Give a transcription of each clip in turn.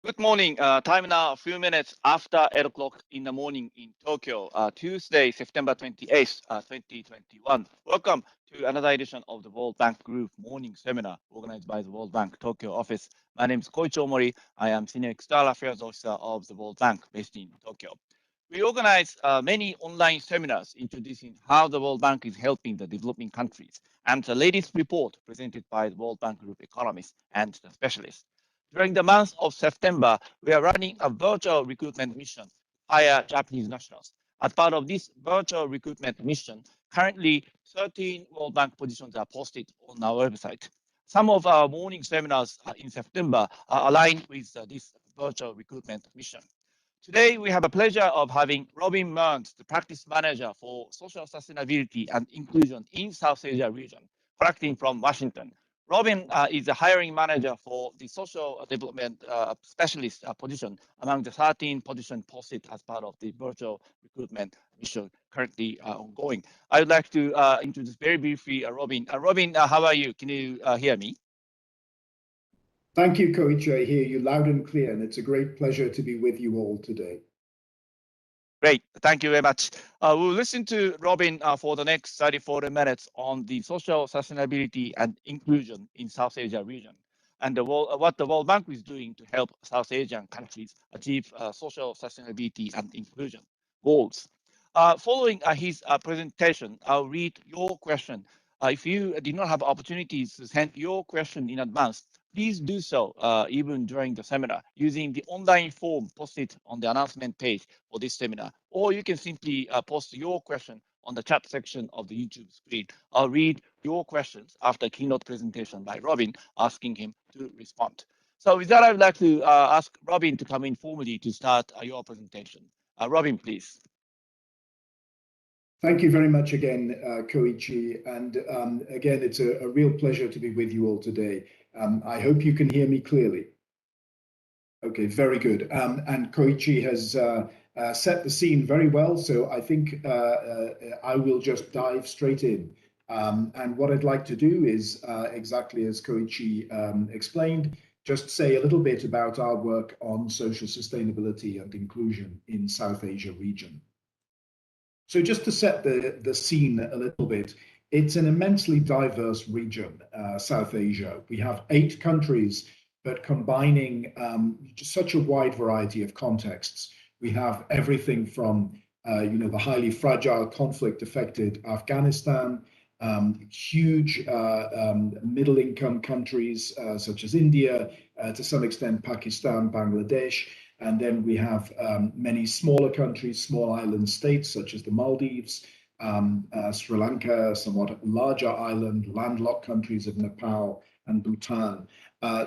Good morning. Time now a few minutes after 8 o'clock in the morning in Tokyo, Tuesday, September 28th, 2021. Welcome to another edition of the World Bank Group Morning Seminar organized by the World Bank Tokyo office. My name is Koichi Omori. I am Senior External Affairs Officer of the World Bank based in Tokyo. We organize many online seminars introducing how the World Bank is helping the developing countries and the latest report presented by the World Bank Group economists and the specialists. During the month of September, we are running a virtual recruitment mission to hire Japanese nationals. As part of this virtual recruitment mission, currently 13 World Bank positions are posted on our website. Some of our morning seminars in September are aligned with this virtual recruitment mission. Today, we have a pleasure of having Robin Mearns, the practice manager for social sustainability and inclusion in South Asia region, connecting from Washington. Robin is the hiring manager for the social development specialist position among the 13 positions posted as part of the virtual recruitment mission currently ongoing. I would like to introduce very briefly Robin. Robin, how are you? Can you hear me? Thank you, Koichi. I hear you loud and clear, and it's a great pleasure to be with you all today. Great, thank you very much. We'll listen to Robin for the next 30-40 minutes on the social sustainability and inclusion in South Asia region and what the World Bank is doing to help South Asian countries achieve social sustainability and inclusion goals. Following his presentation, I'll read your question. If you did not have opportunities to send your question in advance, please do so even during the seminar using the online form posted on the announcement page for this seminar, or you can simply post your question on the chat section of the YouTube screen. I'll read your questions after keynote presentation by Robin, asking him to respond. So with that, I would like to ask Robin to come in formally to start your presentation. Robin, please. Thank you very much again, Koichi. And again, it's a real pleasure to be with you all today. I hope you can hear me clearly. Okay, very good. And Koichi has set the scene very well, so I think I will just dive straight in. And what I'd like to do is, exactly as Koichi explained, just say a little bit about our work on social sustainability and inclusion in South Asia region. So just to set the scene a little bit, it's an immensely diverse region, South Asia. We have 8 countries, but combining such a wide variety of contexts. We have everything from the highly fragile conflict-affected Afghanistan, huge middle-income countries such as India, to some extent Pakistan, Bangladesh. And then we have many smaller countries, small island states such as the Maldives, Sri Lanka, somewhat larger island, landlocked countries of Nepal and Bhutan.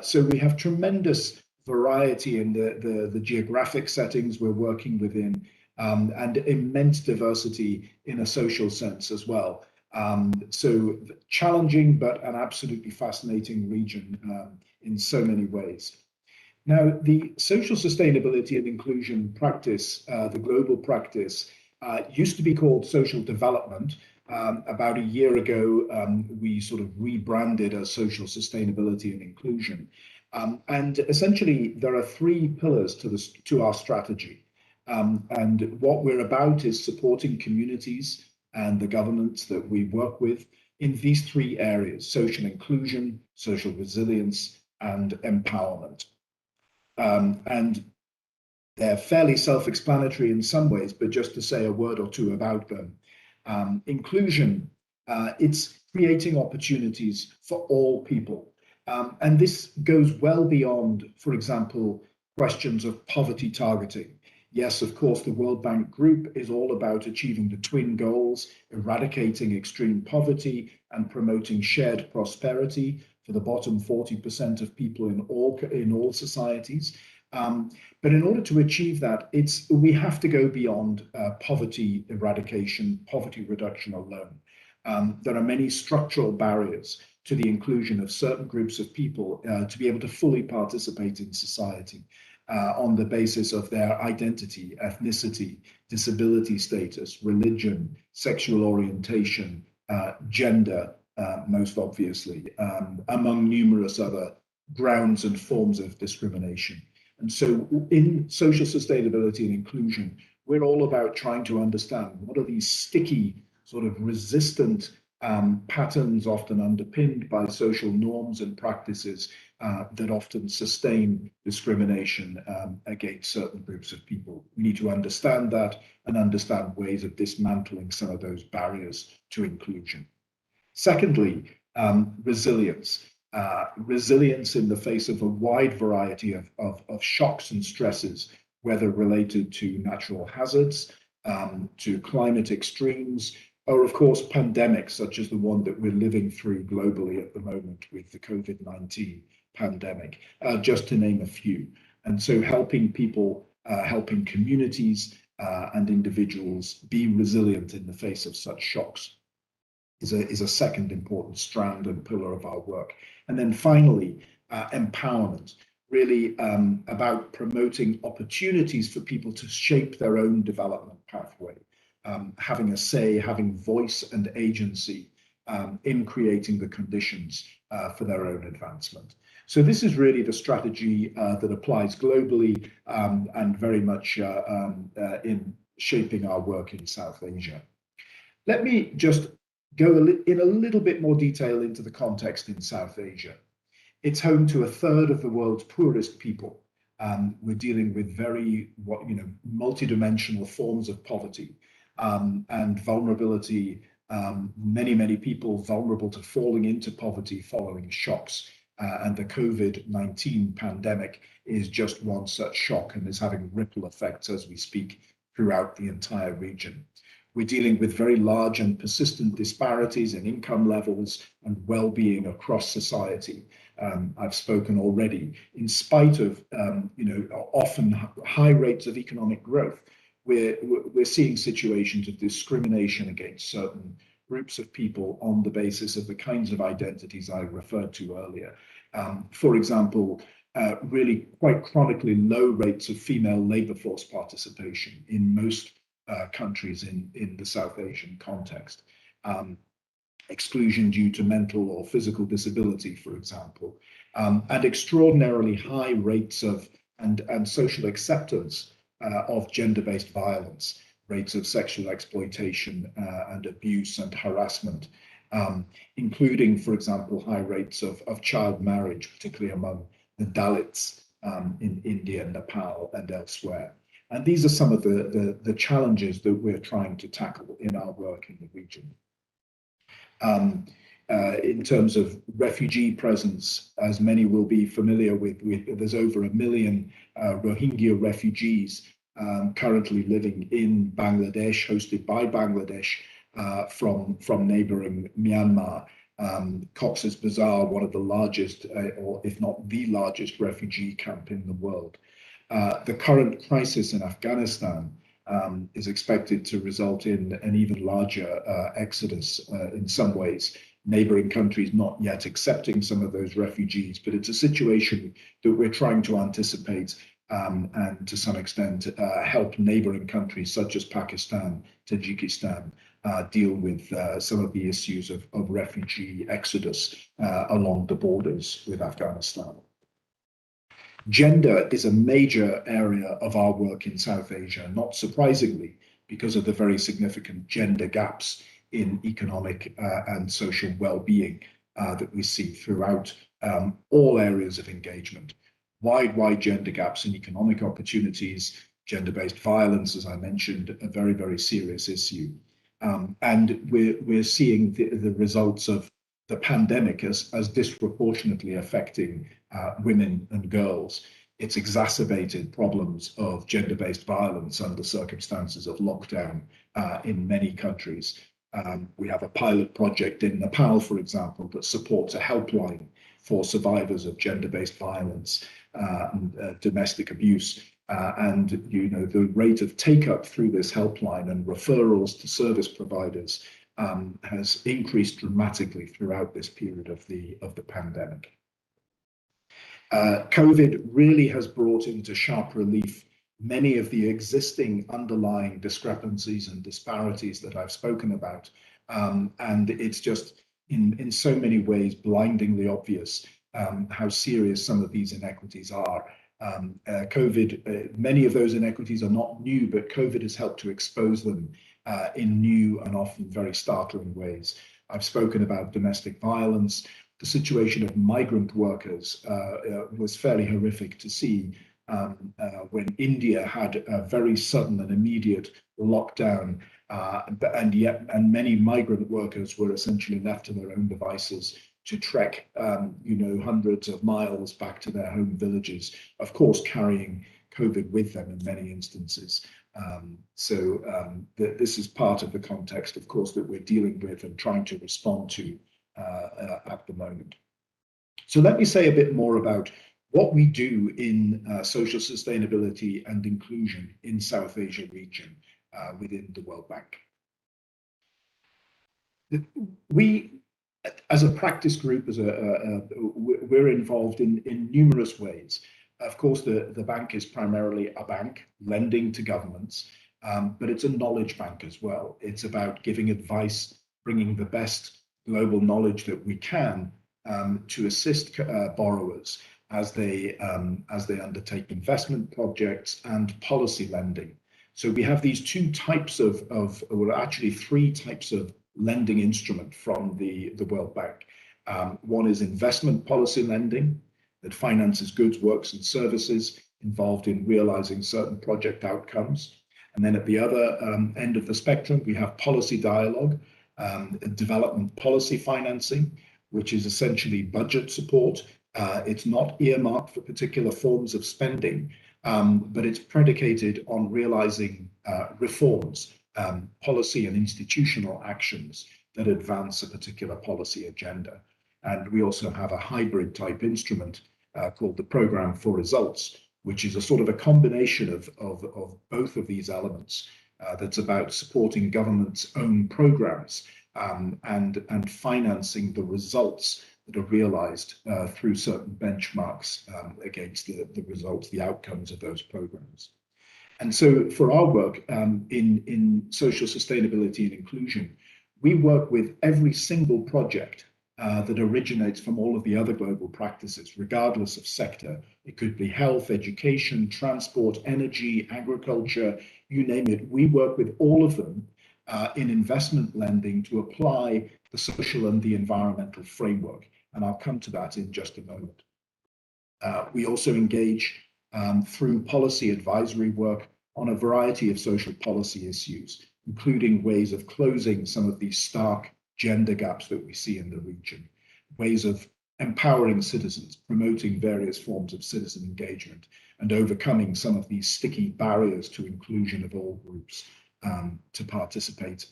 So we have tremendous variety in the geographic settings we're working within, and immense diversity in a social sense as well. So challenging, but an absolutely fascinating region in so many ways. Now, the social sustainability and inclusion practice, the global practice, used to be called social development. About a year ago, we sort of rebranded as social sustainability and inclusion. And essentially, there are 3 pillars to our strategy. And what we're about is supporting communities and the governments that we work with in these 3 areas: social inclusion, social resilience, and empowerment. And they're fairly self-explanatory in some ways, but just to say a word or two about them. Inclusion, it's creating opportunities for all people. And this goes well beyond, for example, questions of poverty targeting. Yes, of course, the World Bank Group is all about achieving the twin goals, eradicating extreme poverty and promoting shared prosperity for the bottom 40% of people in all societies. But in order to achieve that, we have to go beyond poverty eradication, poverty reduction alone. There are many structural barriers to the inclusion of certain groups of people to be able to fully participate in society on the basis of their identity, ethnicity, disability status, religion, sexual orientation, gender, most obviously, among numerous other grounds and forms of discrimination. And so in social sustainability and inclusion, we're all about trying to understand what are these sticky, sort of resistant patterns, often underpinned by social norms and practices that often sustain discrimination against certain groups of people. We need to understand that and understand ways of dismantling some of those barriers to inclusion. Secondly, resilience. Resilience in the face of a wide variety of shocks and stresses, whether related to natural hazards, to climate extremes, or of course pandemics such as the one that we're living through globally at the moment with the COVID-19 pandemic, just to name a few. And so helping people, helping communities and individuals be resilient in the face of such shocks is a second important strand and pillar of our work. And then finally, empowerment, really about promoting opportunities for people to shape their own development pathway, having a say, having voice and agency in creating the conditions for their own advancement. So this is really the strategy that applies globally and very much in shaping our work in South Asia. Let me just go in a little bit more detail into the context in South Asia. It's home to a third of the world's poorest people. We're dealing with very, multidimensional forms of poverty and vulnerability. Many people vulnerable to falling into poverty following shocks. And the COVID-19 pandemic is just one such shock and is having ripple effects as we speak throughout the entire region. We're dealing with very large and persistent disparities in income levels and well-being across society. I've spoken already. In spite of often high rates of economic growth, we're seeing situations of discrimination against certain groups of people on the basis of the kinds of identities I referred to earlier. For example, really quite chronically low rates of female labor force participation in most countries in the South Asian context. Exclusion due to mental or physical disability, for example, and extraordinarily high rates of and social acceptance of gender-based violence, rates of sexual exploitation and abuse and harassment, including, for example, high rates of child marriage, particularly among the Dalits in India, Nepal, and elsewhere. And these are some of the challenges that we're trying to tackle in our work in the region. In terms of refugee presence, as many will be familiar with there's over 1 million Rohingya refugees currently living in Bangladesh, hosted by Bangladesh from neighboring Myanmar. Cox's Bazar, one of the largest, or if not the largest refugee camp in the world. The current crisis in Afghanistan is expected to result in an even larger exodus in some ways, neighboring countries not yet accepting some of those refugees, but it's a situation that we're trying to anticipate and to some extent help neighboring countries such as Pakistan, Tajikistan, deal with some of the issues of refugee exodus along the borders with Afghanistan. Gender is a major area of our work in South Asia, not surprisingly, because of the very significant gender gaps in economic and social well-being that we see throughout all areas of engagement. Wide gender gaps in economic opportunities, gender-based violence, as I mentioned, a very, very serious issue. And we're seeing the results of the pandemic as disproportionately affecting women and girls. It's exacerbated problems of gender-based violence under circumstances of lockdown in many countries. We have a pilot project in Nepal, for example, that supports a helpline for survivors of gender-based violence and domestic abuse. And the rate of take-up through this helpline and referrals to service providers has increased dramatically throughout this period of the pandemic. COVID really has brought into sharp relief many of the existing underlying discrepancies and disparities that I've spoken about. And it's just in so many ways blindingly obvious how serious some of these inequities are. COVID, many of those inequities are not new, but COVID has helped to expose them in new and often very startling ways. I've spoken about domestic violence. The situation of migrant workers was fairly horrific to see when India had a very sudden and immediate lockdown, and many migrant workers were essentially left to their own devices to trek, hundreds of miles back to their home villages, of course, carrying COVID with them in many instances. This is part of the context, of course, that we're dealing with and trying to respond to at the moment. So let me say a bit more about what we do in social sustainability and inclusion in South Asia region within the World Bank. We, as a practice group, we're involved in numerous ways. Of course, the bank is primarily a bank lending to governments, but it's a knowledge bank as well. It's about giving advice, bringing the best global knowledge that we can to assist borrowers as they undertake investment projects and policy lending. So we have these two types well, actually three types of lending instrument from the World Bank. One is investment policy lending that finances goods, works, and services involved in realizing certain project outcomes. And then at the other end of the spectrum, we have policy dialogue, development policy financing, which is essentially budget support. It's not earmarked for particular forms of spending, but it's predicated on realizing reforms, policy and institutional actions that advance a particular policy agenda. And we also have a hybrid type instrument called the Program for Results, which is a sort of a combination of both of these elements that's about supporting government's own programs and financing the results that are realized through certain benchmarks against the results, the outcomes of those programs. And so for our work in social sustainability and inclusion, we work with every single project that originates from all of the other global practices, regardless of sector. It could be health, education, transport, energy, agriculture, you name it. We work with all of them in investment lending to apply the social and the environmental framework. And I'll come to that in just a moment. We also engage through policy advisory work on a variety of social policy issues, including ways of closing some of these stark gender gaps that we see in the region, ways of empowering citizens, promoting various forms of citizen engagement, and overcoming some of these sticky barriers to inclusion of all groups to participate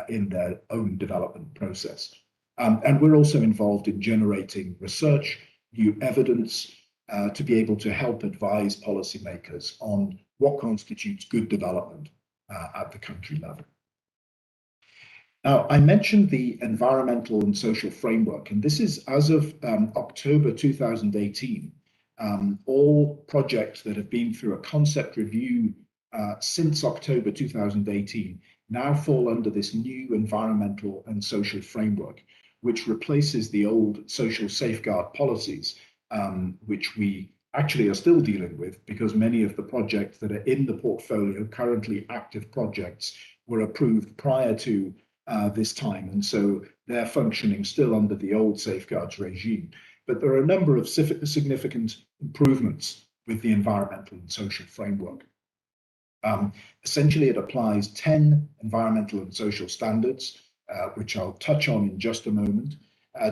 in their own development process. And we're also involved in generating research, new evidence, to be able to help advise policymakers on what constitutes good development at the country level. Now, I mentioned the environmental and social framework, and this is as of October 2018. All projects that have been through a concept review since October 2018 now fall under this new environmental and social framework, which replaces the old social safeguard policies, which we actually are still dealing with because many of the projects that are in the portfolio, currently active projects, were approved prior to this time, and so they're functioning still under the old safeguards regime. But there are a number of significant improvements with the environmental and social framework. Essentially, it applies 10 environmental and social standards, which I'll touch on in just a moment,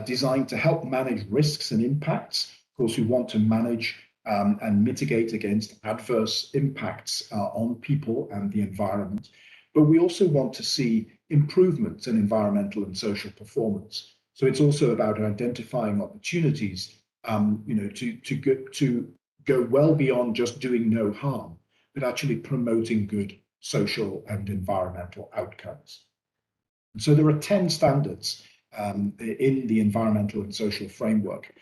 designed to help manage risks and impacts. Of course, we want to manage and mitigate against adverse impacts on people and the environment. But we also want to see improvements in environmental and social performance. So it's also about identifying opportunities, to go well beyond just doing no harm, but actually promoting good social and environmental outcomes. And so there are 10 standards in the environmental and social framework.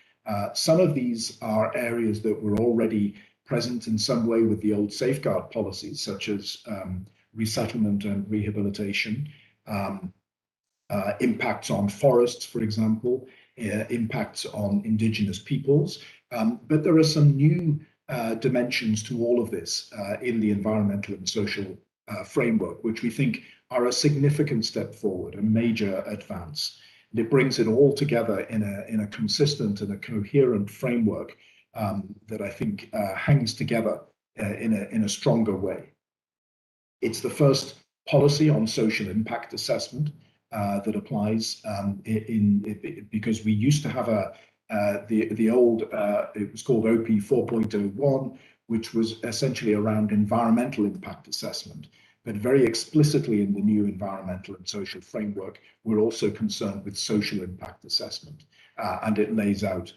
Some of these are areas that were already present in some way with the old safeguard policies, such as resettlement and rehabilitation, impacts on forests, for example, impacts on indigenous peoples. But there are some new dimensions to all of this in the environmental and social framework, which we think are a significant step forward, a major advance. And it brings it all together in a consistent and a coherent framework that I think hangs together in a stronger way. It's the first policy on social impact assessment that applies because we used to have the old, it was called OP 4.01, which was essentially around environmental impact assessment. But very explicitly in the new environmental and social framework, we're also concerned with social impact assessment. And it lays out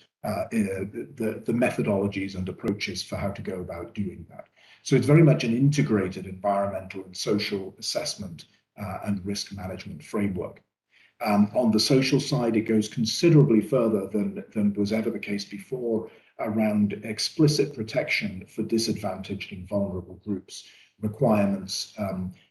the methodologies and approaches for how to go about doing that. So it's very much an integrated environmental and social assessment and risk management framework. On the social side, it goes considerably further than was ever the case before around explicit protection for disadvantaged and vulnerable groups, requirements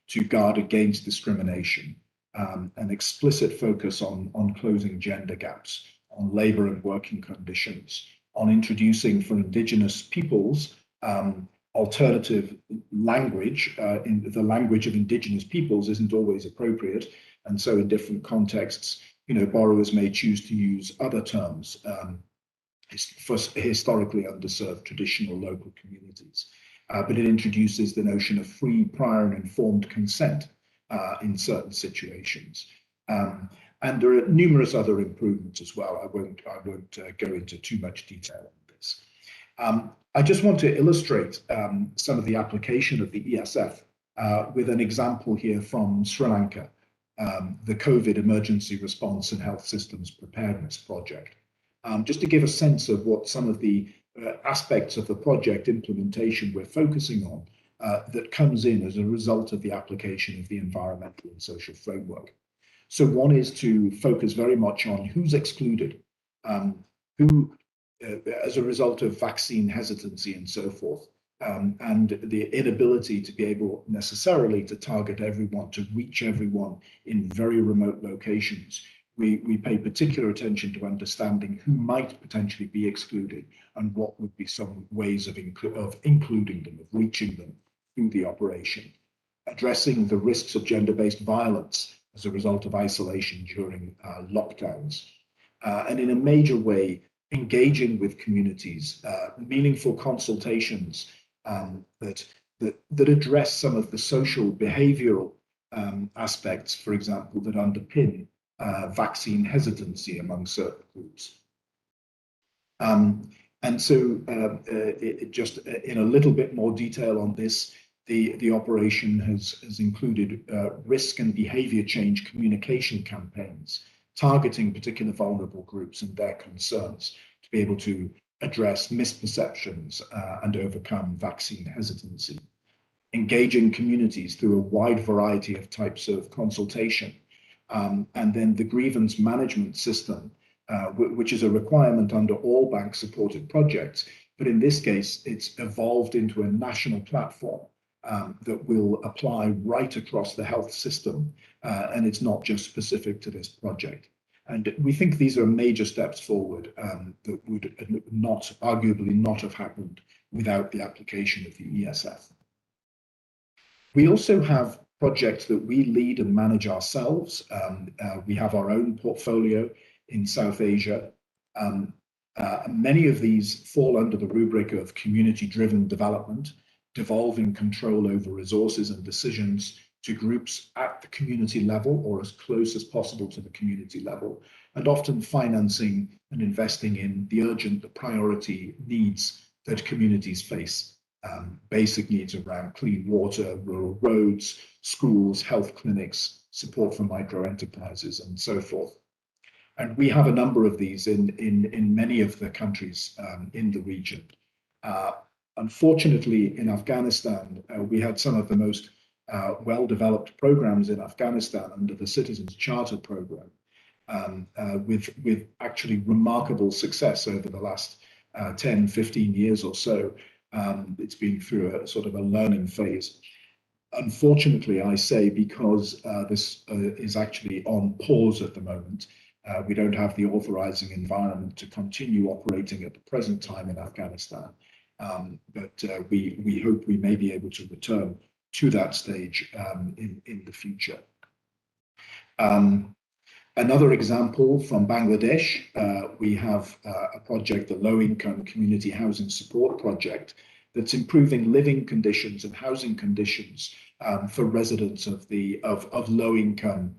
to guard against discrimination, an explicit focus on closing gender gaps, on labor and working conditions, on introducing for Indigenous peoples alternative language. In the language of Indigenous peoples isn't always appropriate. And so in different contexts, borrowers may choose to use other terms for historically underserved traditional local communities. But it introduces the notion of free, prior, and informed consent in certain situations. And there are numerous other improvements as well. I won't go into too much detail on this. I just want to illustrate some of the application of the ESF with an example here from Sri Lanka, the COVID Emergency Response and Health Systems Preparedness Project. Just to give a sense of what some of the aspects of the project implementation we're focusing on that comes in as a result of the application of the environmental and social framework. So one is to focus very much on who's excluded, who as a result of vaccine hesitancy and so forth, and the inability to be able necessarily to target everyone, to reach everyone in very remote locations. We pay particular attention to understanding who might potentially be excluded and what would be some ways of including them, of reaching them through the operation. Addressing the risks of gender-based violence as a result of isolation during lockdowns. And in a major way, engaging with communities, meaningful consultations that address some of the social behavioral aspects, for example, that underpin vaccine hesitancy among certain groups. And so just in a little bit more detail on this, the operation has included risk and behavior change communication campaigns, targeting particular vulnerable groups and their concerns to be able to address misperceptions and overcome vaccine hesitancy. Engaging communities through a wide variety of types of consultation. And then the grievance management system, which is a requirement under all bank-supported projects. But in this case, it's evolved into a national platform that will apply right across the health system. And it's not just specific to this project. And we think these are major steps forward that would arguably not have happened without the application of the ESF. We also have projects that we lead and manage ourselves. We have our own portfolio in South Asia. Many of these fall under the rubric of community-driven development, devolving control over resources and decisions to groups at the community level or as close as possible to the community level, and often financing and investing in the priority needs that communities face. Basic needs around clean water, rural roads, schools, health clinics, support for micro enterprises, and so forth. And we have a number of these in many of the countries in the region. Unfortunately, in Afghanistan, we had some of the most well-developed programs in Afghanistan under the Citizens Charter program, with actually remarkable success over the last 10, 15 years or so. It's been through a sort of a learning phase. Unfortunately, I say, because this is actually on pause at the moment. We don't have the authorizing environment to continue operating at the present time in Afghanistan. but we hope we may be able to return to that stage in the future. Another example from Bangladesh, we have a project, the Low Income Community Housing Support Project, that's improving living conditions and housing conditions for residents of low income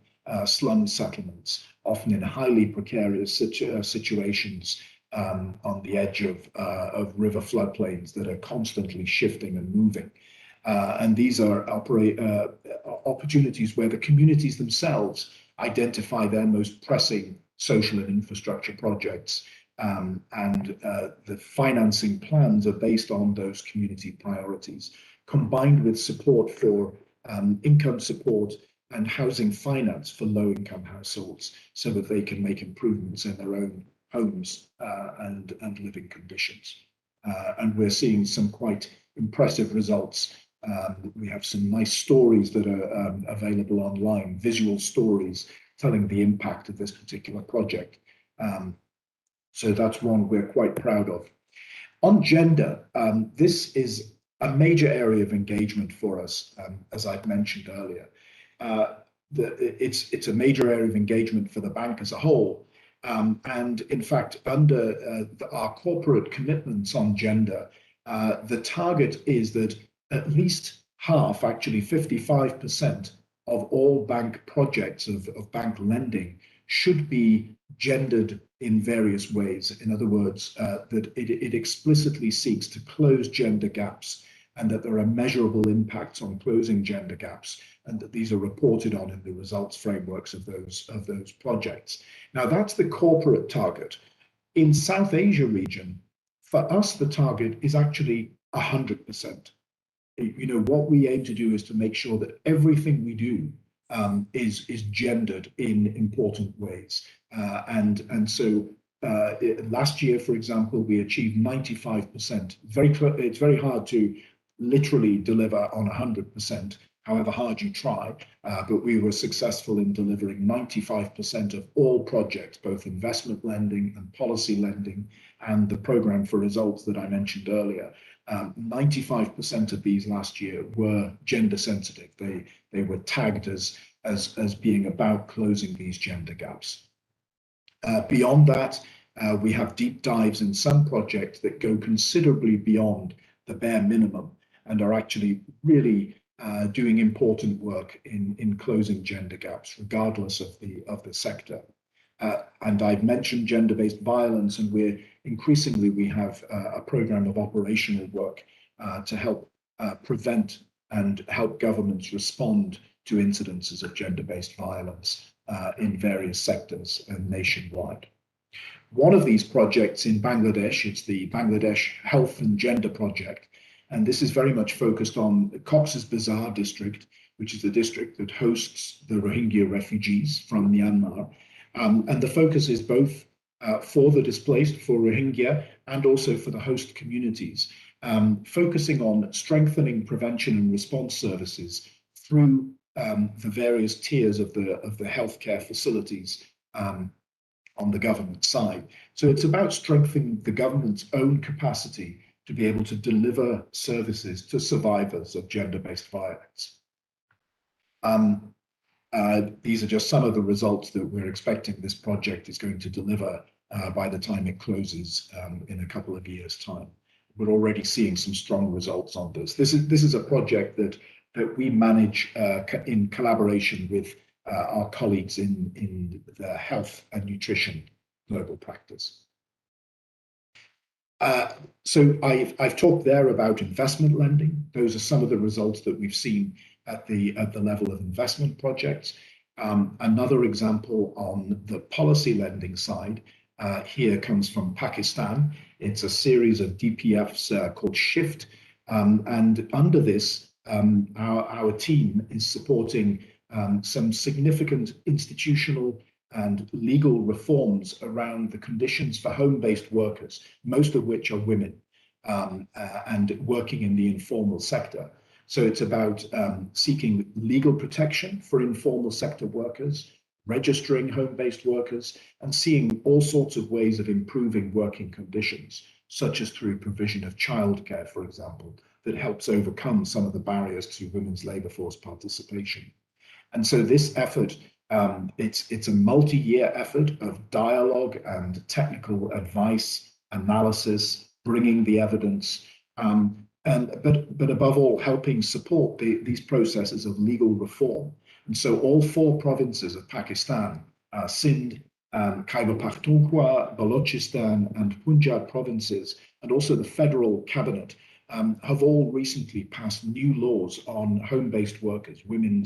slum settlements, often in highly precarious situations on the edge of river floodplains that are constantly shifting and moving. And these are opportunities where the communities themselves identify their most pressing social and infrastructure projects. The financing plans are based on those community priorities, combined with support for income support and housing finance for low-income households, so that they can make improvements in their own homes and living conditions. And we're seeing some quite impressive results. We have some nice stories that are available online, visual stories telling the impact of this particular project. So that's one we're quite proud of. On gender, this is a major area of engagement for us, as I've mentioned earlier. It's a major area of engagement for the bank as a whole. And in fact, under our corporate commitments on gender, the target is that at least half, actually 55% of all bank projects of bank lending should be gendered in various ways. In other words, that it explicitly seeks to close gender gaps, and that there are measurable impacts on closing gender gaps, and that these are reported on in the results frameworks of those projects. Now, that's the corporate target. In South Asia region, for us, the target is actually 100%. You know, what we aim to do is to make sure that everything we do is gendered in important ways. So last year, for example, we achieved 95%. It's very hard to literally deliver on 100%, however hard you try, but we were successful in delivering 95% of all projects, both investment lending and policy lending, and the program for results that I mentioned earlier. 95% of these last year were gender sensitive. They were tagged as being about closing these gender gaps. Beyond that, we have deep dives in some projects that go considerably beyond the bare minimum and are actually really doing important work in closing gender gaps, regardless of the sector. And I've mentioned gender-based violence, and we have a program of operational work to help prevent and help governments respond to incidences of gender-based violence in various sectors and nationwide. One of these projects in Bangladesh, it's the Bangladesh Health and Gender Project, and this is very much focused on Cox's Bazar district, which is the district that hosts the Rohingya refugees from Myanmar. And the focus is both for the displaced, for Rohingya, and also for the host communities, focusing on strengthening prevention and response services through the various tiers of the healthcare facilities on the government side. So it's about strengthening the government's own capacity to be able to deliver services to survivors of gender-based violence. These are just some of the results that we're expecting this project is going to deliver by the time it closes in a couple of years' time. We're already seeing some strong results on this. This is a project that we manage in collaboration with our colleagues in the health and nutrition global practice. So I've talked there about investment lending. Those are some of the results that we've seen at the level of investment projects. Another example on the policy lending side here comes from Pakistan. It's a series of DPFs called Shift, and under this, our team is supporting some significant institutional and legal reforms around the conditions for home-based workers, most of which are women, and working in the informal sector. So it's about seeking legal protection for informal sector workers, registering home-based workers, and seeing all sorts of ways of improving working conditions such as through provision of childcare, for example, that helps overcome some of the barriers to women's labour force participation. And so this effort, it's a multi-year effort of dialogue and technical advice, analysis, bringing the evidence, but above all, helping support these processes of legal reform. And so all 4 provinces of Pakistan, Sindh, Khyber Pakhtunkhwa, Balochistan, and Punjab provinces, and also the federal cabinet, have all recently passed new laws on home-based workers, women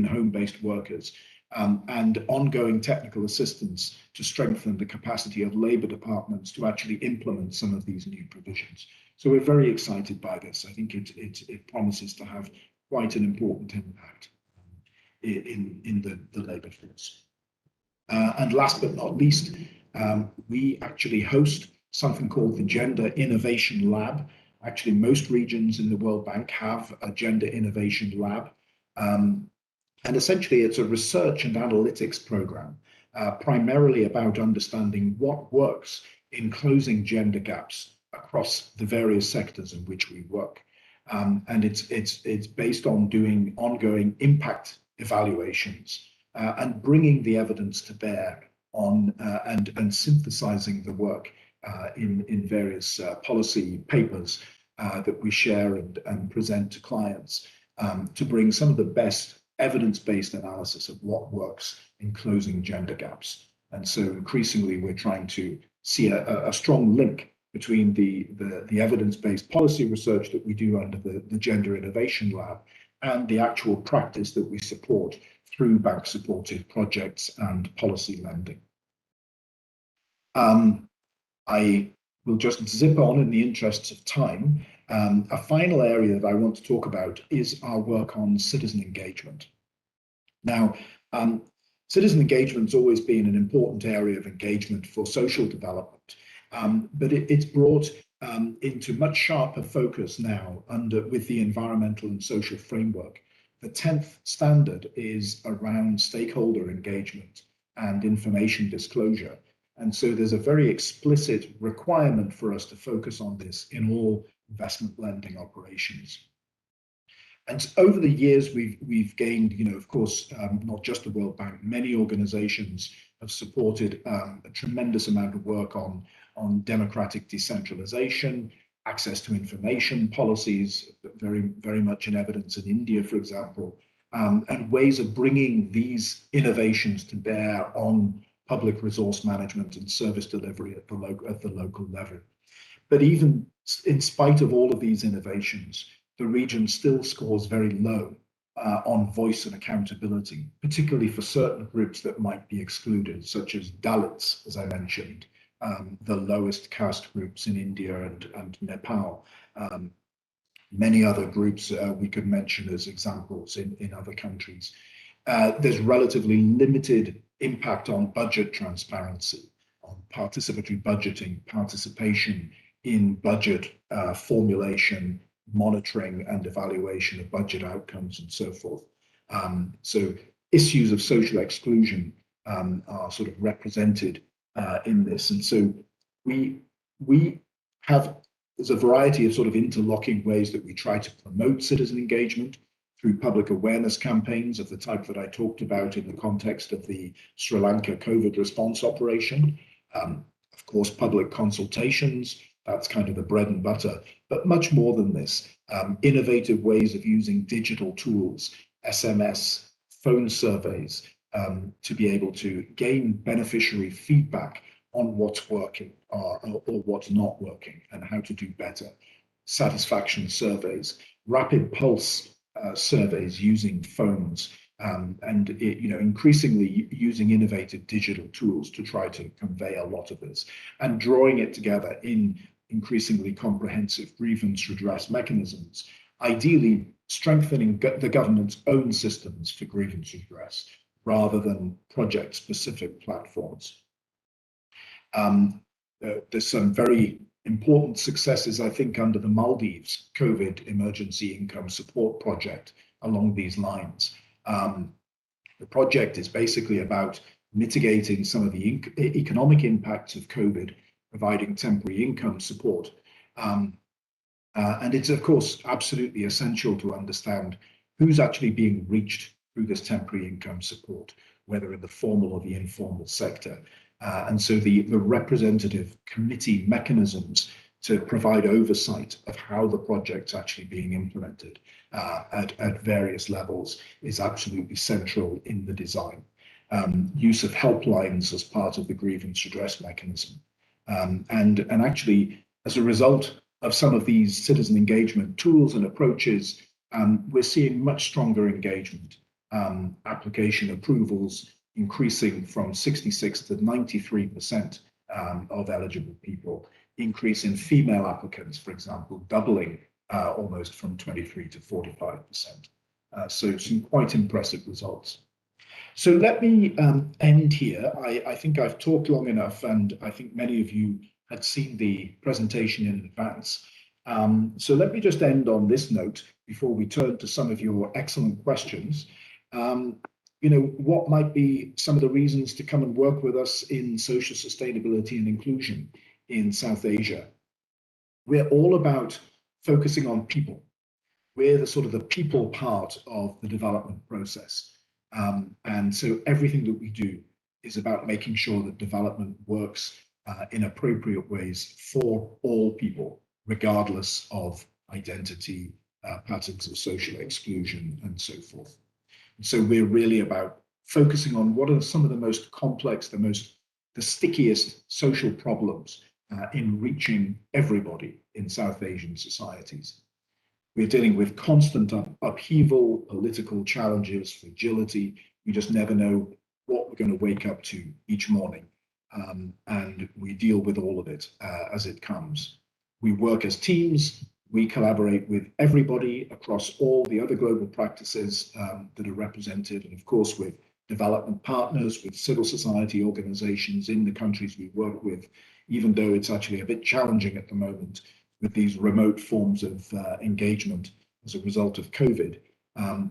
home-based workers, and ongoing technical assistance to strengthen the capacity of labour departments to actually implement some of these new provisions. So we're very excited by this. I think it promises to have quite an important impact in the labour force. And last but not least, we actually host something called the Gender Innovation Lab. Actually, most regions in the World Bank have a Gender Innovation Lab. And essentially, it's a research and analytics program, primarily about understanding what works in closing gender gaps across the various sectors in which we work. And it's based on doing ongoing impact evaluations and bringing the evidence to bear on and synthesizing the work in various policy papers that we share and present to clients to bring some of the best evidence-based analysis of what works in closing gender gaps. And so increasingly, we're trying to see a strong link between the evidence-based policy research that we do under the Gender Innovation Lab and the actual practice that we support through bank-supported projects and policy lending. I will just zip on in the interests of time. A final area that I want to talk about is our work on citizen engagement. Now, citizen engagement has always been an important area of engagement for social development, but it's brought into much sharper focus now with the environmental and social framework. The 10th standard is around stakeholder engagement and information disclosure. And so there's a very explicit requirement for us to focus on this in all investment lending operations. And over the years, we've gained, of course, not just the World Bank, many organizations have supported a tremendous amount of work on democratic decentralization, access to information policies, very, very much in evidence in India, for example, and ways of bringing these innovations to bear on public resource management and service delivery at the local level. But even in spite of all of these innovations, the region still scores very low on voice and accountability, particularly for certain groups that might be excluded, such as Dalits, as I mentioned, the lowest caste groups in India and Nepal. Many other groups we could mention as examples in other countries. There's relatively limited impact on budget transparency, on participatory budgeting, participation in budget formulation, monitoring and evaluation of budget outcomes and so forth. So issues of social exclusion are sort of represented in this. And so we have, there's a variety of sort of interlocking ways that we try to promote citizen engagement through public awareness campaigns of the type that I talked about in the context of the Sri Lanka COVID response operation. Of course, public consultations, that's kind of the bread and butter, but much more than this, innovative ways of using digital tools, SMS, phone surveys, to be able to gain beneficiary feedback on what's working or what's not working and how to do better. Satisfaction surveys, rapid pulse surveys using phones, and increasingly using innovative digital tools to try to convey a lot of this, and drawing it together in increasingly comprehensive grievance redress mechanisms, ideally strengthening the government's own systems for grievance redress rather than project-specific platforms. There's some very important successes, I think, under the Maldives COVID emergency income support project along these lines. The project is basically about mitigating some of the economic impacts of COVID providing temporary income support. And it's, of course, absolutely essential to understand who's actually being reached through this temporary income support, whether in the formal or the informal sector. And so the representative committee mechanisms to provide oversight of how the project's actually being implemented at various levels is absolutely central in the design. Use of helplines as part of the grievance redress mechanism. And actually, as a result of some of these citizen engagement tools and approaches, we're seeing much stronger engagement. Application approvals increasing from 66 to 93% of eligible people. Increase in female applicants, for example, doubling almost from 23 to 45%. So some quite impressive results. So let me end here. I think I've talked long enough, and I think many of you had seen the presentation in advance. So let me just end on this note before we turn to some of your excellent questions. You know, what might be some of the reasons to come and work with us in social sustainability and inclusion in South Asia? We're all about focusing on people. We're the sort of the people part of the development process. And so everything that we do is about making sure that development works in appropriate ways for all people, regardless of identity, patterns of social exclusion, and so forth. And so we're really about focusing on what are some of the most complex, the stickiest social problems in reaching everybody in South Asian societies. We're dealing with constant upheaval, political challenges, fragility. We just never know what we're going to wake up to each morning. And we deal with all of it as it comes. We work as teams. We collaborate with everybody across all the other global practices that are represented, and of course with development partners, with civil society organizations in the countries we work with, even though it's actually a bit challenging at the moment with these remote forms of engagement as a result of COVID.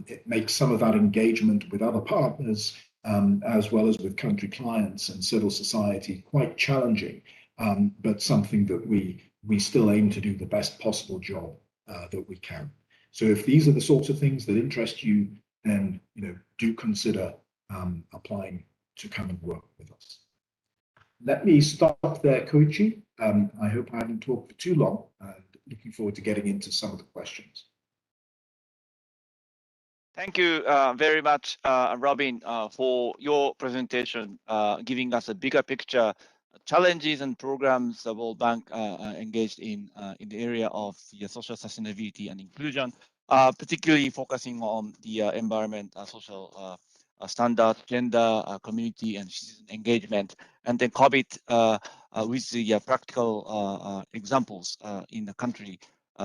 It makes some of that engagement with other partners, as well as with country clients and civil society, quite challenging, but something that we still aim to do the best possible job that we can. So if these are the sorts of things that interest you, then do consider applying to come and work with us. Let me stop there, Koichi. I hope I haven't talked for too long, and looking forward to getting into some of the questions. Thank you very much, Robin, for your presentation, giving us a bigger picture, challenges and programs the World Bank engaged in the area of the social sustainability and inclusion, particularly focusing on the environment, social standard, gender, community, and citizen engagement, and then COVID with the practical examples in the country.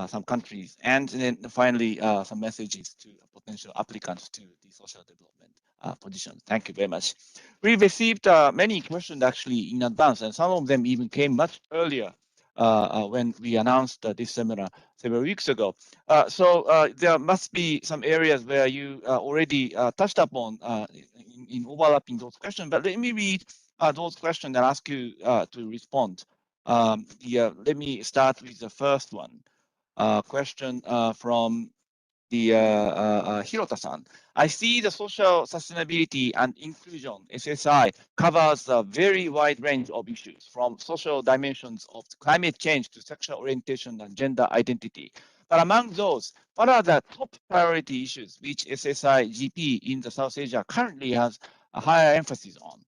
Some countries, and then finally some messages to potential applicants to the social development position. Thank you very much. We received many questions actually in advance, and some of them even came much earlier when we announced this seminar several weeks ago. So there must be some areas where you already touched upon in overlapping those questions, but let me read those questions and ask you to respond. Let me start with the first one. Question from the Hirota-san. I see the social sustainability and inclusion, SSI, covers a very wide range of issues, from social dimensions of climate change to sexual orientation and gender identity. But among those, what are the top priority issues which SSI GP in the South Asia currently has a higher emphasis on?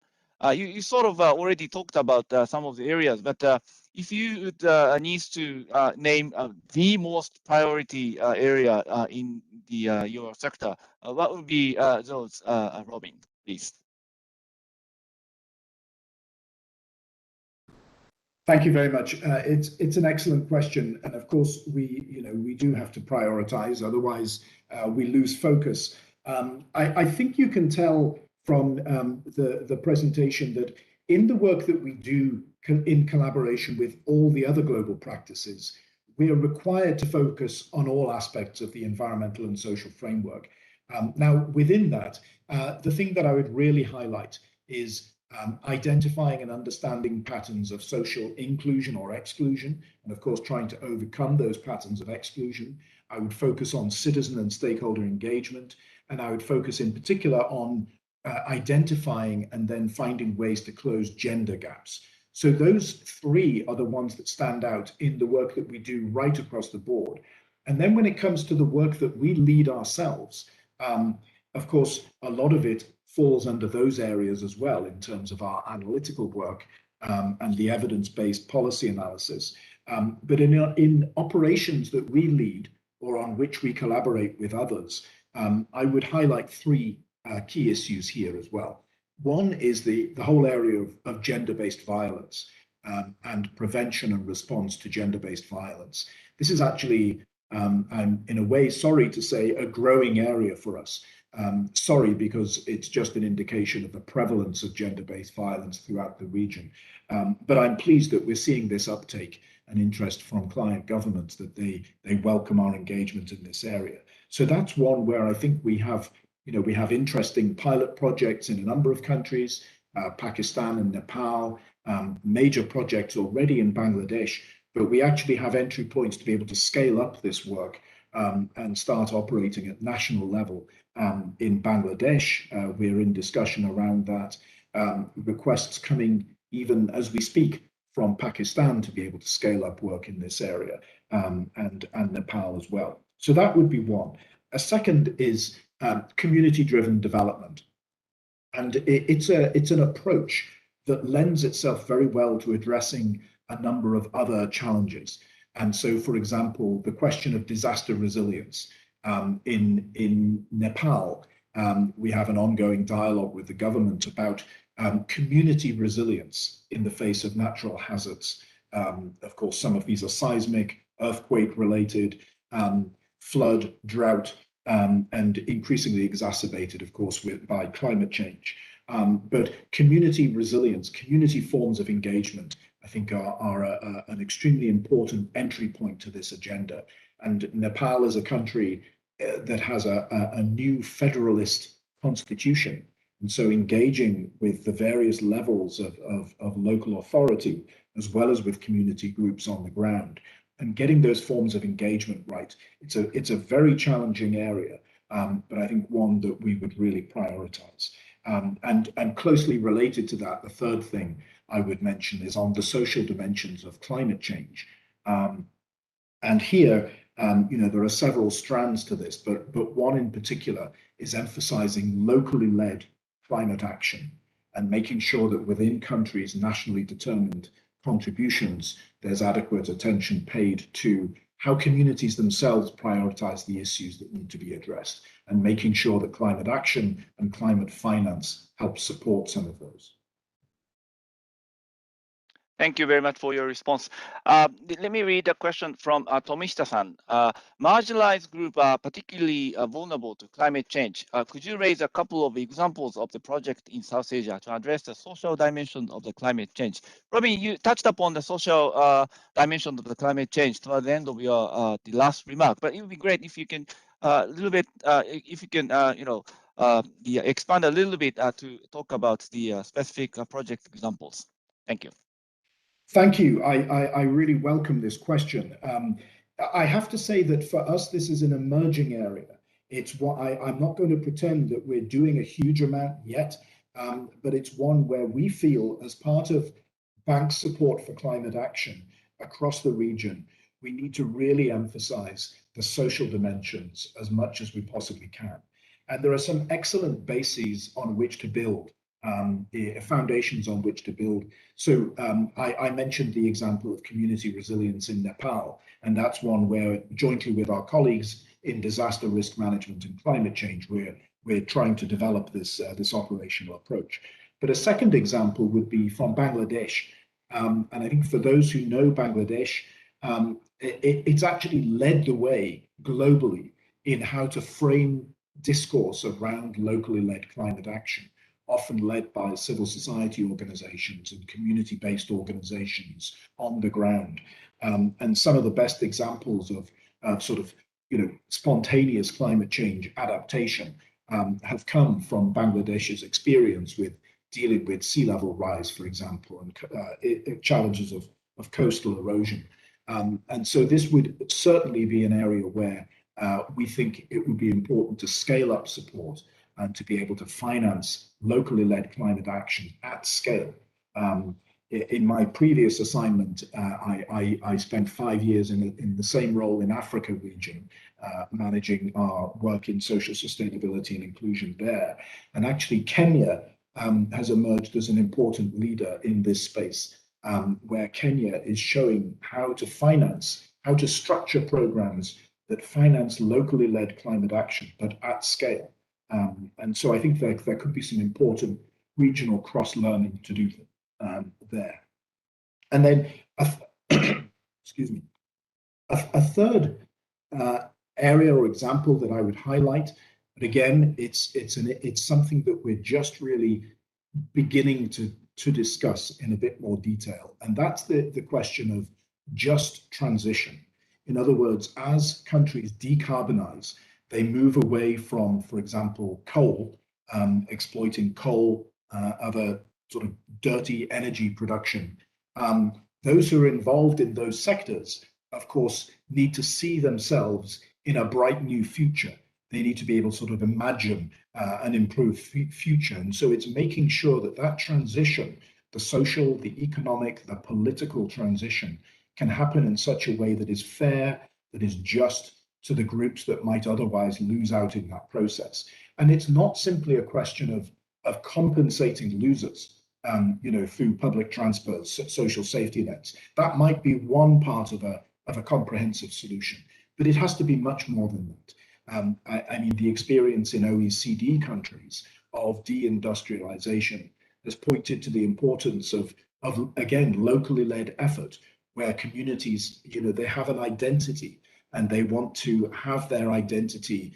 You sort of already talked about some of the areas, but if you would needs to name the most priority area in the your sector, what would be those, Robin, please? Thank you very much. It's an excellent question, and of course we do have to prioritize, otherwise we lose focus. I think you can tell from the presentation that in the work that we do in collaboration with all the other global practices, we are required to focus on all aspects of the environmental and social framework. Now, within that, the thing that I would really highlight is identifying and understanding patterns of social inclusion or exclusion, and of course, trying to overcome those patterns of exclusion. I would focus on citizen and stakeholder engagement, and I would focus in particular on identifying and then finding ways to close gender gaps. So those three are the ones that stand out in the work that we do right across the board. And then when it comes to the work that we lead ourselves, of course, a lot of it falls under those areas as well in terms of our analytical work and the evidence-based policy analysis. But in operations that we lead or on which we collaborate with others, I would highlight three key issues here as well. One is the whole area of gender-based violence and prevention and response to gender-based violence. This is actually, I'm in a way sorry to say, a growing area for us. Sorry, because it's just an indication of the prevalence of gender-based violence throughout the region. But I'm pleased that we're seeing this uptake and interest from client governments, that they welcome our engagement in this area. So that's one where I think we have interesting pilot projects in a number of countries, Pakistan and Nepal, major projects already in Bangladesh, but we actually have entry points to be able to scale up this work and start operating at national level. In Bangladesh, we're in discussion around that, requests coming even as we speak from Pakistan to be able to scale up work in this area, and Nepal as well. So that would be one. A second is community-driven development. And it's an approach that lends itself very well to addressing a number of other challenges. And so, for example, the question of disaster resilience. In Nepal, we have an ongoing dialogue with the government about community resilience in the face of natural hazards. Of course, some of these are seismic, earthquake-related, flood, drought, and increasingly exacerbated, of course, by climate change. But community resilience, community forms of engagement, I think are an extremely important entry point to this agenda. And Nepal is a country that has a new federalist constitution. And so engaging with the various levels of local authority, as well as with community groups on the ground, and getting those forms of engagement right, it's a very challenging area, but I think one that we would really prioritize. And closely related to that, the third thing I would mention is on the social dimensions of climate change. And here, there are several strands to this, but one in particular is emphasizing locally led climate action and making sure that within countries nationally determined contributions, there's adequate attention paid to how communities themselves prioritize the issues that need to be addressed, and making sure that climate action and climate finance help support some of those. Thank you very much for your response. Let me read a question from Tomishita-san. Marginalized groups are particularly vulnerable to climate change. Could you raise a couple of examples of the project in South Asia to address the social dimension of the climate change? Robin, you touched upon the social dimension of the climate change toward the end of your the last remark, but it would be great if you can a little bit, if you can, expand a little bit to talk about the specific project examples. Thank you. Thank you. I really welcome this question. I have to say that for us, this is an emerging area. It's what I'm not going to pretend that we're doing a huge amount yet, but it's one where we feel, as part of bank support for climate action across the region, we need to really emphasize the social dimensions as much as we possibly can. And there are some excellent bases on which to build. Foundations on which to build. So I mentioned the example of community resilience in Nepal, and that's one where jointly with our colleagues in disaster risk management and climate change, we're trying to develop this operational approach. But a second example would be from Bangladesh. And I think for those who know Bangladesh, it's actually led the way globally in how to frame discourse around locally led climate action, often led by civil society organizations and community-based organizations on the ground. And some of the best examples of sort of, spontaneous climate change adaptation have come from Bangladesh's experience with dealing with sea level rise, for example, and challenges of coastal erosion. And so this would certainly be an area where we think it would be important to scale up support and to be able to finance locally led climate action at scale. In my previous assignment, I spent 5 years in the same role in Africa region, managing our work in social sustainability and inclusion there. And actually, Kenya has emerged as an important leader in this space, where Kenya is showing how to finance, how to structure programs that finance locally led climate action, but at scale. And so I think there could be some important regional cross-learning to do there. And then, excuse me, a third area or example that I would highlight, but again, it's something that we're just really beginning to discuss in a bit more detail, and that's the question of just transition. In other words, as countries decarbonize, they move away from, for example, coal, exploiting coal, other sort of dirty energy production. Those who are involved in those sectors, of course, need to see themselves in a bright new future. They need to be able to sort of imagine an improved future. And so it's making sure that that transition, the social, the economic, the political transition, can happen in such a way that is fair, that is just to the groups that might otherwise lose out in that process. And it's not simply a question of compensating losers, through public transport, social safety nets. That might be one part of a comprehensive solution, but it has to be much more than that. I mean, the experience in OECD countries of deindustrialization has pointed to the importance of again, locally led effort, where communities, they have an identity and they want to have their identity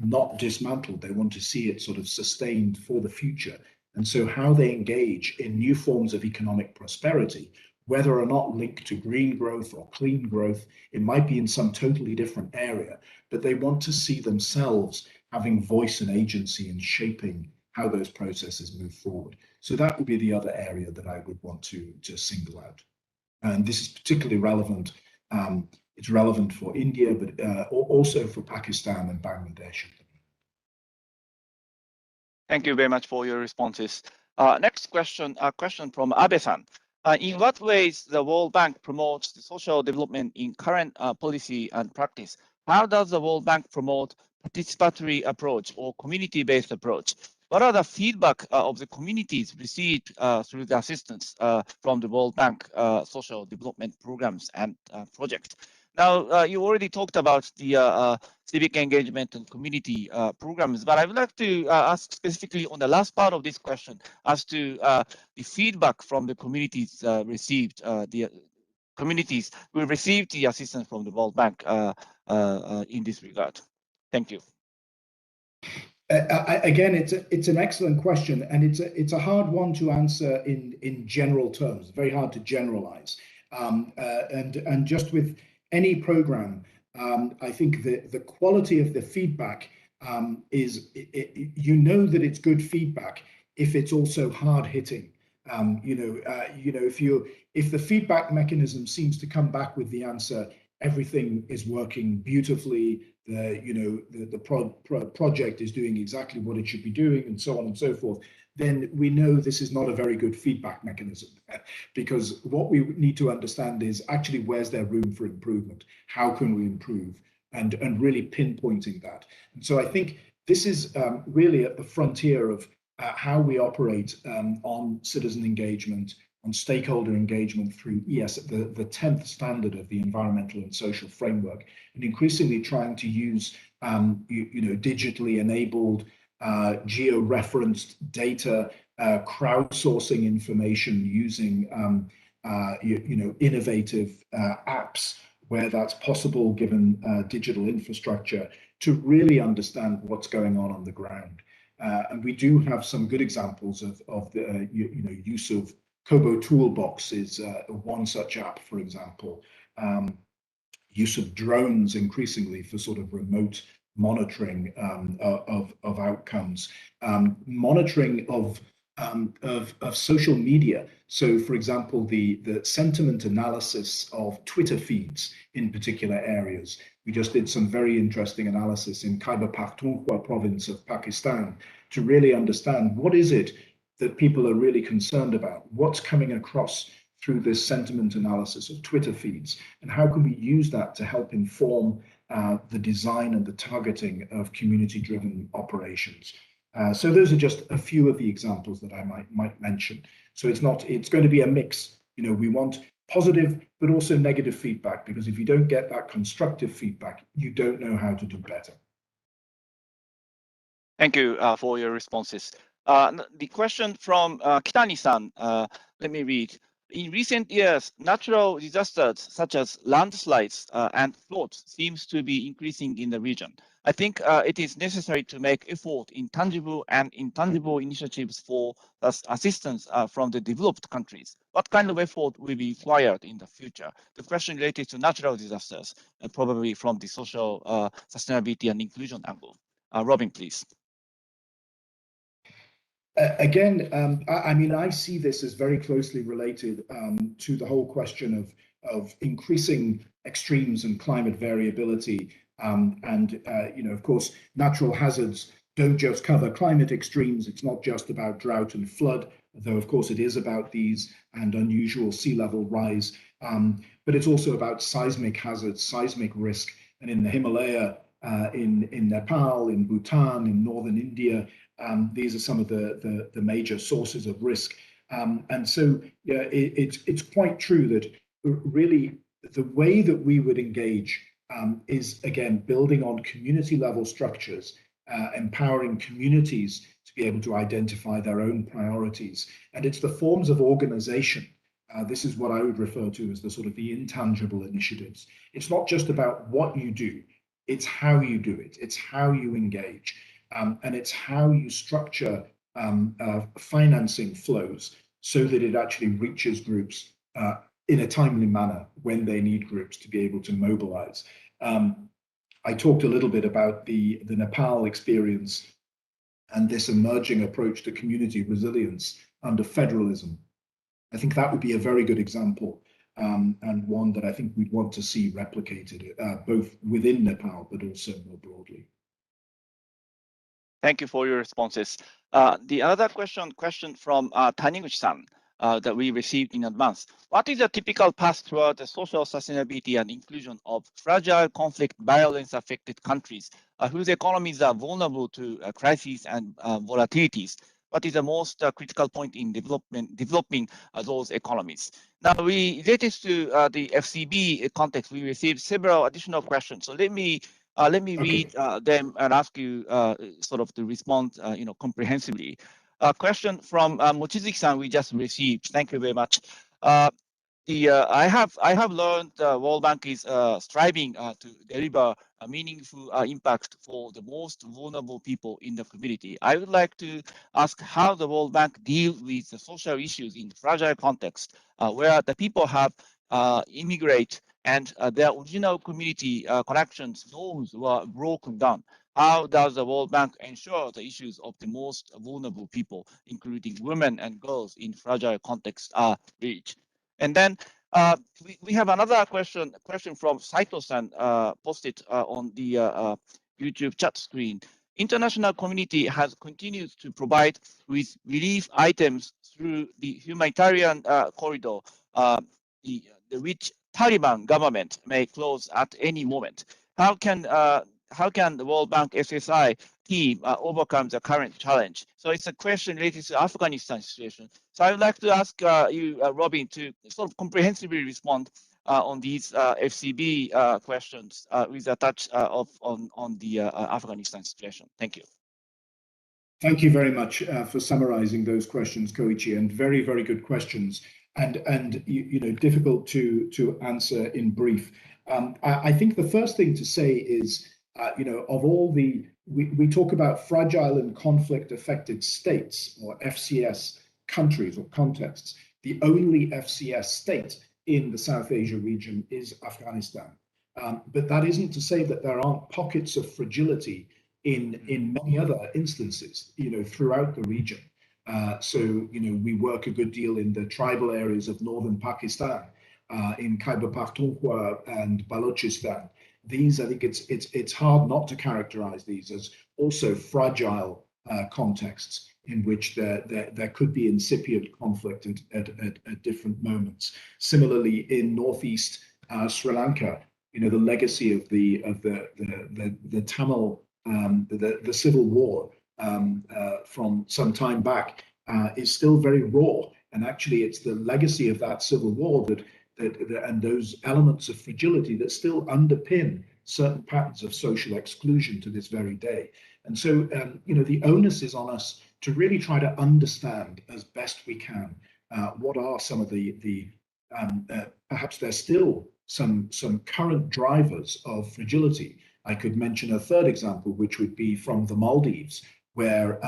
not dismantled. They want to see it sort of sustained for the future. And so how they engage in new forms of economic prosperity, whether or not linked to green growth or clean growth, it might be in some totally different area, but they want to see themselves having voice and agency in shaping how those processes move forward. So that would be the other area that I would want to single out. And this is particularly relevant. It's relevant for India, but also for Pakistan and Bangladesh. Thank you very much for your responses. Next question, a question from Abe-san. In what ways the World Bank promotes the social development in current policy and practice? How does the World Bank promote participatory approach or community-based approach? What are the feedback of the communities received through the assistance from the World Bank social development programs and projects? Now, you already talked about the civic engagement and community programs, but I would like to ask specifically on the last part of this question as to the feedback from the communities received, the communities who received the assistance from the World Bank in this regard. Thank you. Again, it's an excellent question, and it's a hard one to answer in general terms. Very hard to generalize, and just with any program, I think the quality of the feedback is, that it's good feedback if it's also hard hitting. If the feedback mechanism seems to come back with the answer, everything is working beautifully, the project is doing exactly what it should be doing, and so on and so forth, then we know this is not a very good feedback mechanism, because what we need to understand is actually where's there room for improvement, how can we improve, and really pinpointing that. And so I think this is really at the frontier of how we operate on citizen engagement, on stakeholder engagement through the 10th standard of the environmental and social framework, and increasingly trying to use digitally enabled, geo-referenced data, crowdsourcing information using innovative apps where that's possible given digital infrastructure, to really understand what's going on the ground. And we do have some good examples of the use of Kobo Toolbox is one such app, for example. Use of drones increasingly for sort of remote monitoring of outcomes. Monitoring of of social media. So, for example, the sentiment analysis of Twitter feeds in particular areas. We just did some very interesting analysis in Khyber Pakhtunkhwa province of Pakistan to really understand what is it that people are really concerned about, what's coming across through this sentiment analysis of Twitter feeds, and how can we use that to help inform the design and the targeting of community-driven operations. So those are just a few of the examples that I might mention. So it's going to be a mix. We want positive but also negative feedback, because if you don't get that constructive feedback, you don't know how to do better. Thank you for your responses. The question from Kitani-san, let me read. In recent years, natural disasters such as landslides and floods seems to be increasing in the region. I think it is necessary to make effort in tangible and intangible initiatives for assistance from the developed countries. What kind of effort will be required in the future? The question related to natural disasters, probably from the social sustainability and inclusion angle. Robin, please. Again, I mean, I see this as very closely related to the whole question of increasing extremes and climate variability. Of course, natural hazards don't just cover climate extremes. It's not just about drought and flood, though, of course, it is about these and unusual sea level rise. But it's also about seismic hazards, seismic risk. And in the Himalaya, in Nepal, in Bhutan, in northern India, these are some of the major sources of risk. And so it's quite true that really the way that we would engage is, again, building on community level structures, empowering communities to be able to identify their own priorities. And it's the forms of organization. This is what I would refer to as the sort of the intangible initiatives. It's not just about what you do, it's how you do it, it's how you engage. And it's how you structure financing flows so that it actually reaches groups in a timely manner when they need groups to be able to mobilize. I talked a little bit about the Nepal experience and this emerging approach to community resilience under federalism. I think that would be a very good example, and one that I think we'd want to see replicated both within Nepal but also more broadly. Thank you for your responses. The other question from Taniguchi-san that we received in advance. What is a typical path toward the social sustainability and inclusion of fragile, conflict, violence-affected countries whose economies are vulnerable to crises and volatilities? What is the most critical point in developing those economies? Now, related to the FCB context, we received several additional questions. So let me read them and ask you sort of to respond, comprehensively. A question from Mochizuki-san we just received. Thank you very much. I have learned World Bank is striving to deliver a meaningful impact for the most vulnerable people in the community. I would like to ask how the World Bank deals with the social issues in fragile context, where the people have immigrate and their original community connections, norms were broken down. How does the World Bank ensure the issues of the most vulnerable people, including women and girls in fragile contexts, are reached? And then we have another question from Saito-san posted on the YouTube chat screen. International community has continued to provide with relief items through the humanitarian corridor, which Taliban government may close at any moment. How can the World Bank SSI team overcome the current challenge? So it's a question related to Afghanistan situation. So I would like to ask you, Robin, to sort of comprehensively respond on these FCB questions with a touch on the Afghanistan situation. Thank you. Thank you very much for summarizing those questions, Koichi, and very, very good questions, and difficult to answer in brief. I think the first thing to say is, of all we talk about fragile and conflict affected states, or FCS countries or contexts. The only FCS state in the South Asia region is Afghanistan. But that isn't to say that there aren't pockets of fragility in many other instances, throughout the region. So, we work a good deal in the tribal areas of northern Pakistan, in Khyber Pakhtunkhwa and Balochistan. These, I think it's hard not to characterize these as also fragile contexts in which there could be incipient conflict at different moments. Similarly, in northeast Sri Lanka, the legacy of the Tamil the civil war from some time back is still very raw, and actually it's the legacy of that civil war that and those elements of fragility that still underpin certain patterns of social exclusion to this very day. And so, the onus is on us to really try to understand as best we can what are some of the perhaps there's still some current drivers of fragility. I could mention a third example, which would be from the Maldives, where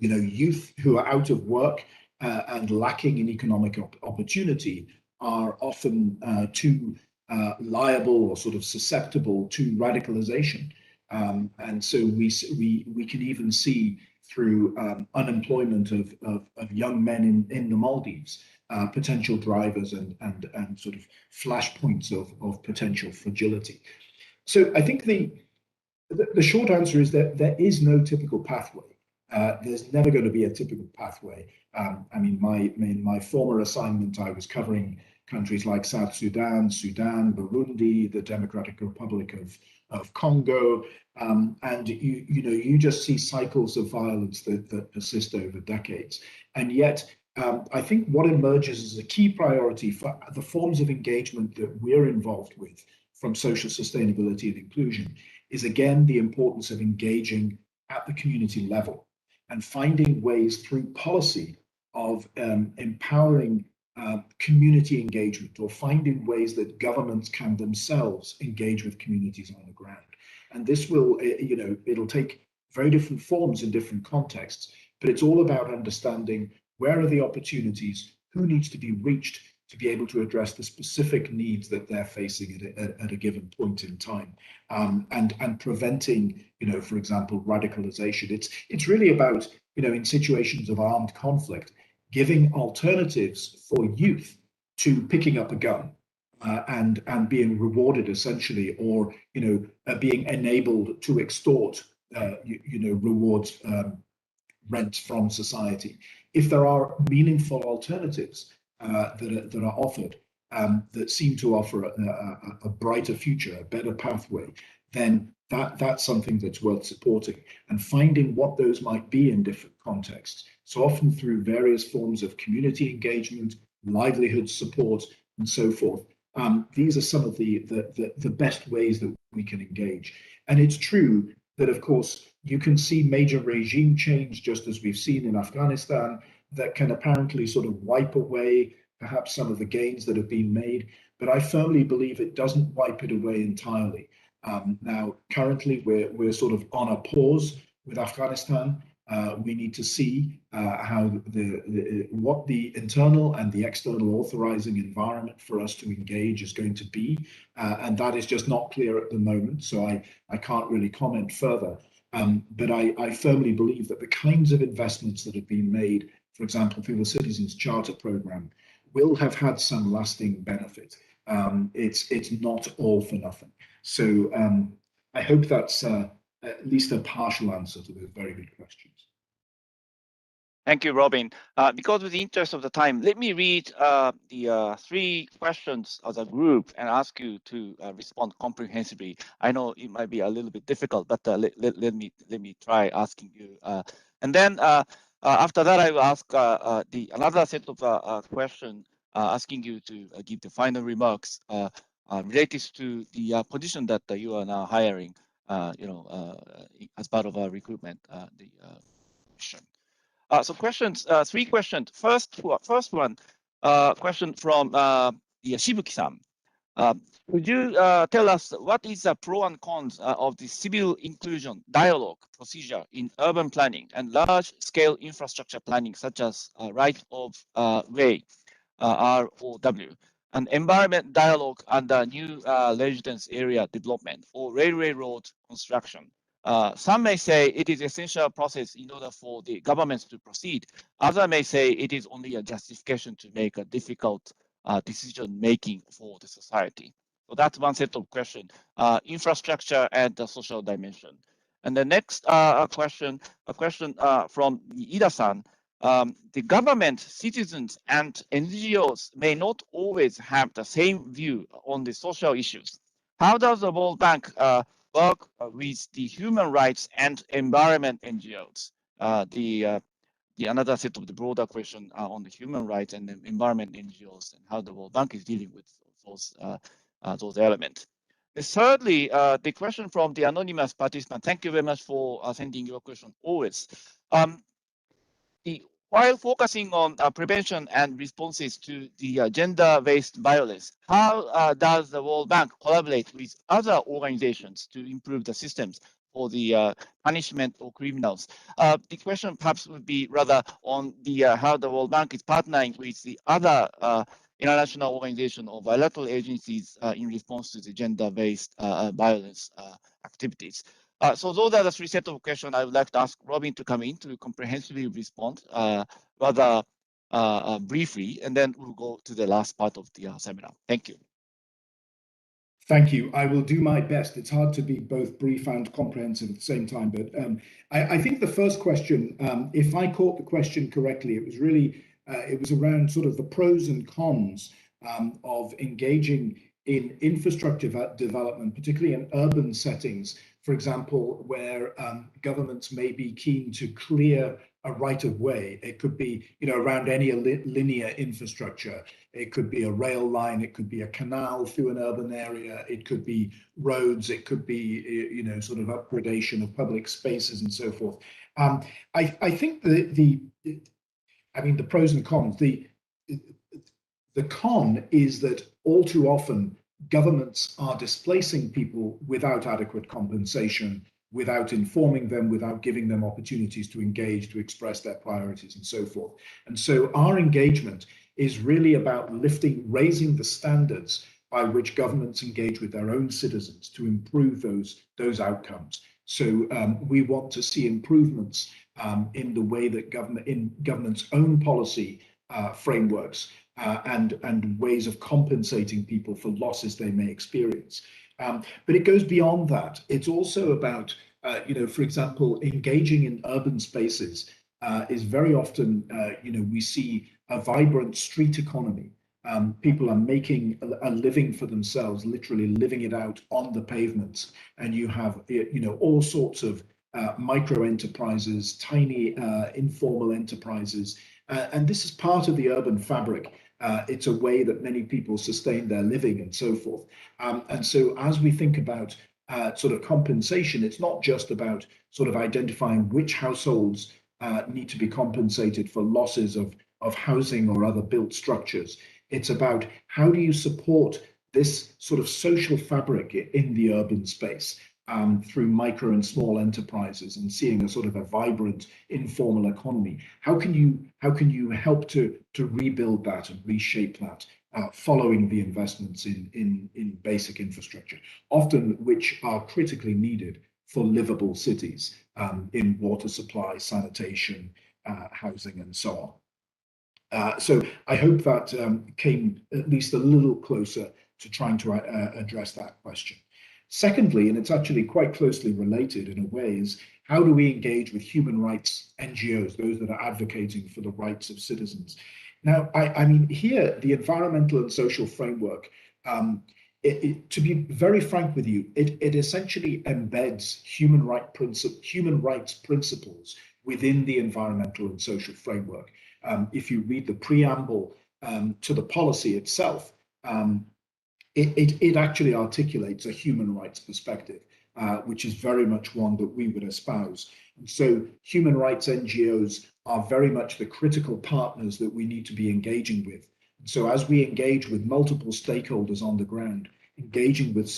youth who are out of work and lacking in economic opportunity are often too liable or sort of susceptible to radicalization. And so we can even see through unemployment of young men in the Maldives, potential drivers and sort of flashpoints of potential fragility. So I think the short answer is that there is no typical pathway. There's never going to be a typical pathway. I mean, in my former assignment, I was covering countries like South Sudan, Burundi, the Democratic Republic of Congo, and you just see cycles of violence that persist over decades. And yet, I think what emerges as a key priority for the forms of engagement that we're involved with from social sustainability and inclusion is, again, the importance of engaging at the community level and finding ways through policy of empowering community engagement, or finding ways that governments can themselves engage with communities on the ground. And this will, it'll take very different forms in different contexts, but it's all about understanding where are the opportunities, who needs to be reached to be able to address the specific needs that they're facing at a given point in time, and preventing, for example, radicalization. It's really about, in situations of armed conflict, giving alternatives for youth to picking up a gun and being rewarded essentially, or being enabled to extort rewards, rent from society. If there are meaningful alternatives that are offered that seem to offer a brighter future, a better pathway, then that's something that's worth supporting, and finding what those might be in different contexts. So often through various forms of community engagement, livelihood support, and so forth. These are some of the best ways that we can engage. And it's true that, of course, you can see major regime change, just as we've seen in Afghanistan, that can apparently sort of wipe away perhaps some of the gains that have been made. But I firmly believe it doesn't wipe it away entirely. Now, currently, we're sort of on a pause with Afghanistan. We need to see how what the internal and the external authorizing environment for us to engage is going to be, and that is just not clear at the moment. So I can't really comment further. But I firmly believe that the kinds of investments that have been made, for example, through the Citizens Charter program, will have had some lasting benefit. It's not all for nothing. So I hope that's at least a partial answer to those very good questions. Thank you, Robin. Because of the interest of the time, let me read the 3 questions as a group and ask you to respond comprehensively. I know it might be a little bit difficult, but let me try asking you. And then after that, I will ask another set of questions asking you to give the final remarks related to the position that you are now hiring, as part of our recruitment, the mission. So questions, 3 questions. First one, question from Shibuki-san. Could you tell us what is the pro and cons of the civil inclusion dialogue procedure in urban planning and large-scale infrastructure planning, such as right of way, ROW, and environment dialogue and new residence area development or railway road construction? Some may say it is essential process in order for the governments to proceed. Others may say it is only a justification to make a difficult decision making for the society. So that's one set of questions, infrastructure and the social dimension. And the next question from Ida-san. The government, citizens, and NGOs may not always have the same view on the social issues. How does the World Bank work with the human rights and environment NGOs? The another set of the broader question on the human rights and the environment NGOs and how the World Bank is dealing with those elements. Thirdly, the question from the anonymous participant. Thank you very much for sending your question always. While focusing on prevention and responses to the gender-based violence, how does the World Bank collaborate with other organizations to improve the systems for the punishment of criminals? The question perhaps would be rather on the how the World Bank is partnering with the other international organization or bilateral agencies in response to the gender-based violence activities. So those are the three sets of questions I would like to ask Robin to come in to comprehensively respond rather briefly, and then we'll go to the last part of the seminar. Thank you. Thank you. I will do my best. It's hard to be both brief and comprehensive at the same time, but I think the first question, if I caught the question correctly, it was really, it was around sort of the pros and cons of engaging in infrastructure development, particularly in urban settings, for example, where governments may be keen to clear a right of way. It could be, around any linear infrastructure. It could be a rail line. It could be a canal through an urban area. It could be roads. It could be, sort of upgradation of public spaces and so forth. I think the pros and cons. The con is that all too often governments are displacing people without adequate compensation, without informing them, without giving them opportunities to engage, to express their priorities and so forth. And so our engagement is really about raising the standards by which governments engage with their own citizens to improve those outcomes. So we want to see improvements in the way that government's own policy frameworks and ways of compensating people for losses they may experience. But it goes beyond that. It's also about, for example, engaging in urban spaces is very often, we see a vibrant street economy. People are making a living for themselves, literally living it out on the pavements. And you have, all sorts of micro enterprises, tiny informal enterprises. And this is part of the urban fabric. It's a way that many people sustain their living and so forth. And so as we think about sort of compensation, it's not just about sort of identifying which households need to be compensated for losses of housing or other built structures. It's about how do you support this sort of social fabric in the urban space through micro and small enterprises and seeing a sort of a vibrant informal economy. How can you help to rebuild that and reshape that following the investments in basic infrastructure, often which are critically needed for livable cities in water supply, sanitation, housing, and so on. So I hope that came at least a little closer to trying to address that question. Secondly, and it's actually quite closely related in a way, is how do we engage with human rights NGOs, those that are advocating for the rights of citizens? Now, I mean, here, the environmental and social framework, to be very frank with you, it essentially embeds human rights principles within the environmental and social framework. If you read the preamble to the policy itself, it actually articulates a human rights perspective, which is very much one that we would espouse. And so human rights NGOs are very much the critical partners that we need to be engaging with. And so as we engage with multiple stakeholders on the ground, engaging with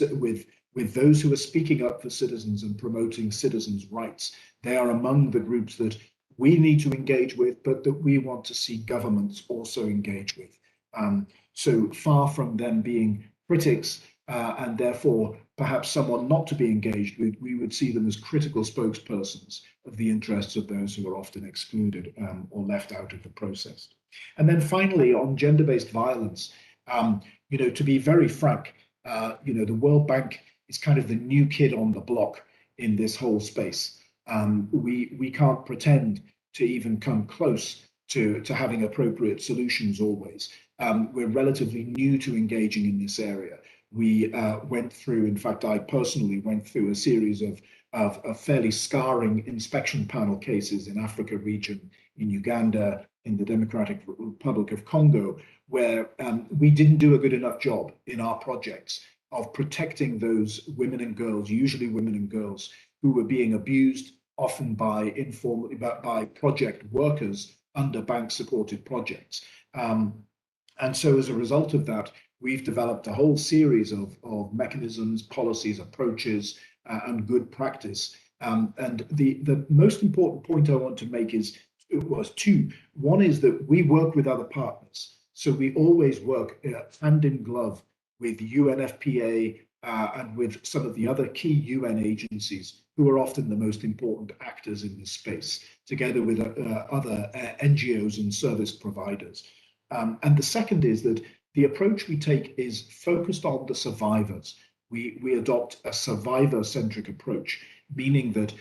those who are speaking up for citizens and promoting citizens' rights, they are among the groups that we need to engage with, but that we want to see governments also engage with. So far from them being critics and therefore perhaps someone not to be engaged with. We would see them as critical spokespersons of the interests of those who are often excluded or left out of the process. And then finally, on gender-based violence, to be very frank, the World Bank is kind of the new kid on the block in this whole space. We can't pretend to even come close to having appropriate solutions always. We're relatively new to engaging in this area. We went through, in fact, I personally went through a series of fairly scarring inspection panel cases in Africa region, in Uganda, in the Democratic Republic of Congo, where we didn't do a good enough job in our projects of protecting those women and girls, usually women and girls, who were being abused, often by project workers under bank-supported projects. And so as a result of that, we've developed a whole series of mechanisms, policies, approaches, and good practice. And the most important point I want to make was two. One is that we work with other partners. So we always work hand in glove with UNFPA and with some of the other key UN agencies who are often the most important actors in this space, together with other NGOs and service providers. And the second is that the approach we take is focused on the survivors. We adopt a survivor-centric approach, meaning that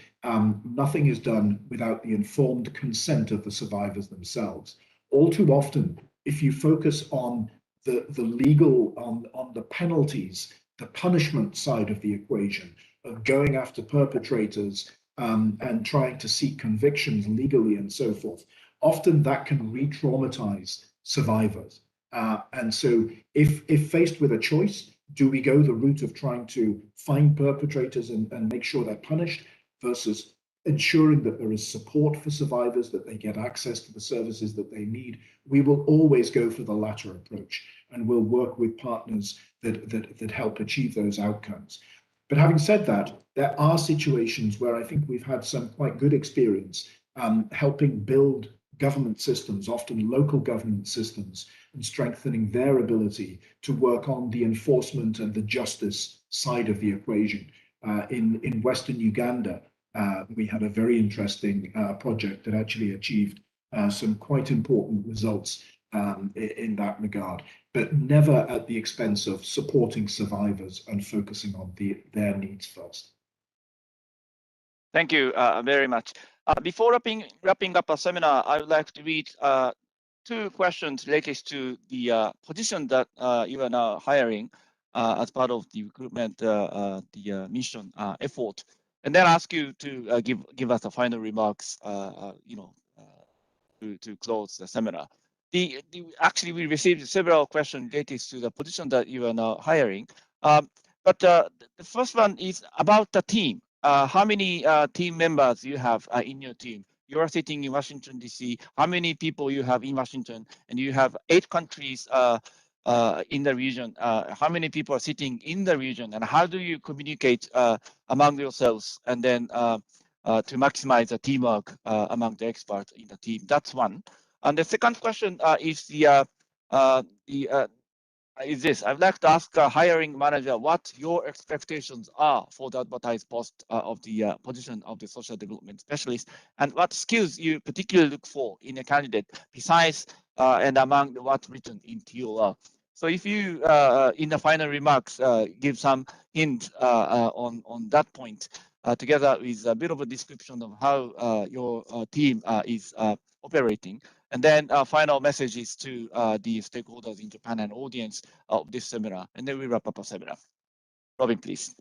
nothing is done without the informed consent of the survivors themselves. All too often, if you focus on the legal, on the penalties, the punishment side of the equation, of going after perpetrators and trying to seek convictions legally and so forth, often that can re-traumatize survivors. And so if faced with a choice, do we go the route of trying to find perpetrators and make sure they're punished versus ensuring that there is support for survivors, that they get access to the services that they need? We will always go for the latter approach, and we'll work with partners that help achieve those outcomes. But having said that, there are situations where I think we've had some quite good experience helping build government systems, often local government systems, and strengthening their ability to work on the enforcement and the justice side of the equation. In Western Uganda, we had a very interesting project that actually achieved some quite important results in that regard, but never at the expense of supporting survivors and focusing on their needs first. Thank you very much. Before wrapping up our seminar, I would like to read two questions related to the position that you are now hiring as part of the recruitment, the mission effort, and then ask you to give us the final remarks, to close the seminar. Actually, we received several questions related to the position that you are now hiring, but the first one is about the team. How many team members you have in your team? You are sitting in Washington, D.C. How many people you have in Washington? And you have 8 countries in the region. How many people are sitting in the region? And how do you communicate among yourselves and then to maximize the teamwork among the experts in the team? That's one. And the second question is this. I'd like to ask a hiring manager what your expectations are for the advertised post of the position of the social development specialist, and what skills you particularly look for in a candidate besides and among what's written in TOR. So if you, in the final remarks, give some hint on that point, together with a bit of a description of how your team is operating. And then final messages to the stakeholders in Japan and audience of this seminar. And then we wrap up our seminar. Robin, please.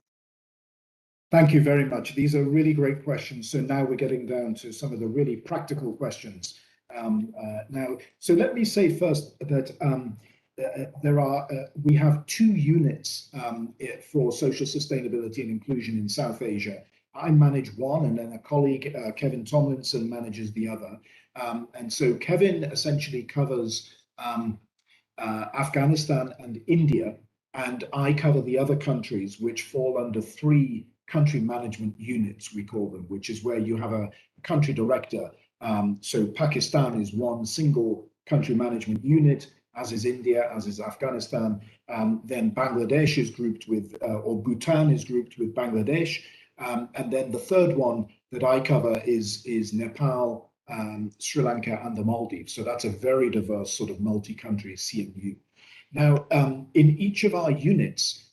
Thank you very much. These are really great questions. So now we're getting down to some of the really practical questions. So let me say first that we have 2 units for social sustainability and inclusion in South Asia. I manage one, and then a colleague, Kevin Tomlinson, manages the other. And so Kevin essentially covers Afghanistan and India, and I cover the other countries, which fall under 3 country management units, we call them, which is where you have a country director. So Pakistan is one single country management unit, as is India, as is Afghanistan. Then Bangladesh is grouped with, or Bhutan is grouped with Bangladesh. And then the third one that I cover is Nepal, Sri Lanka, and the Maldives. So that's a very diverse sort of multi-country CMU. Now, in each of our units,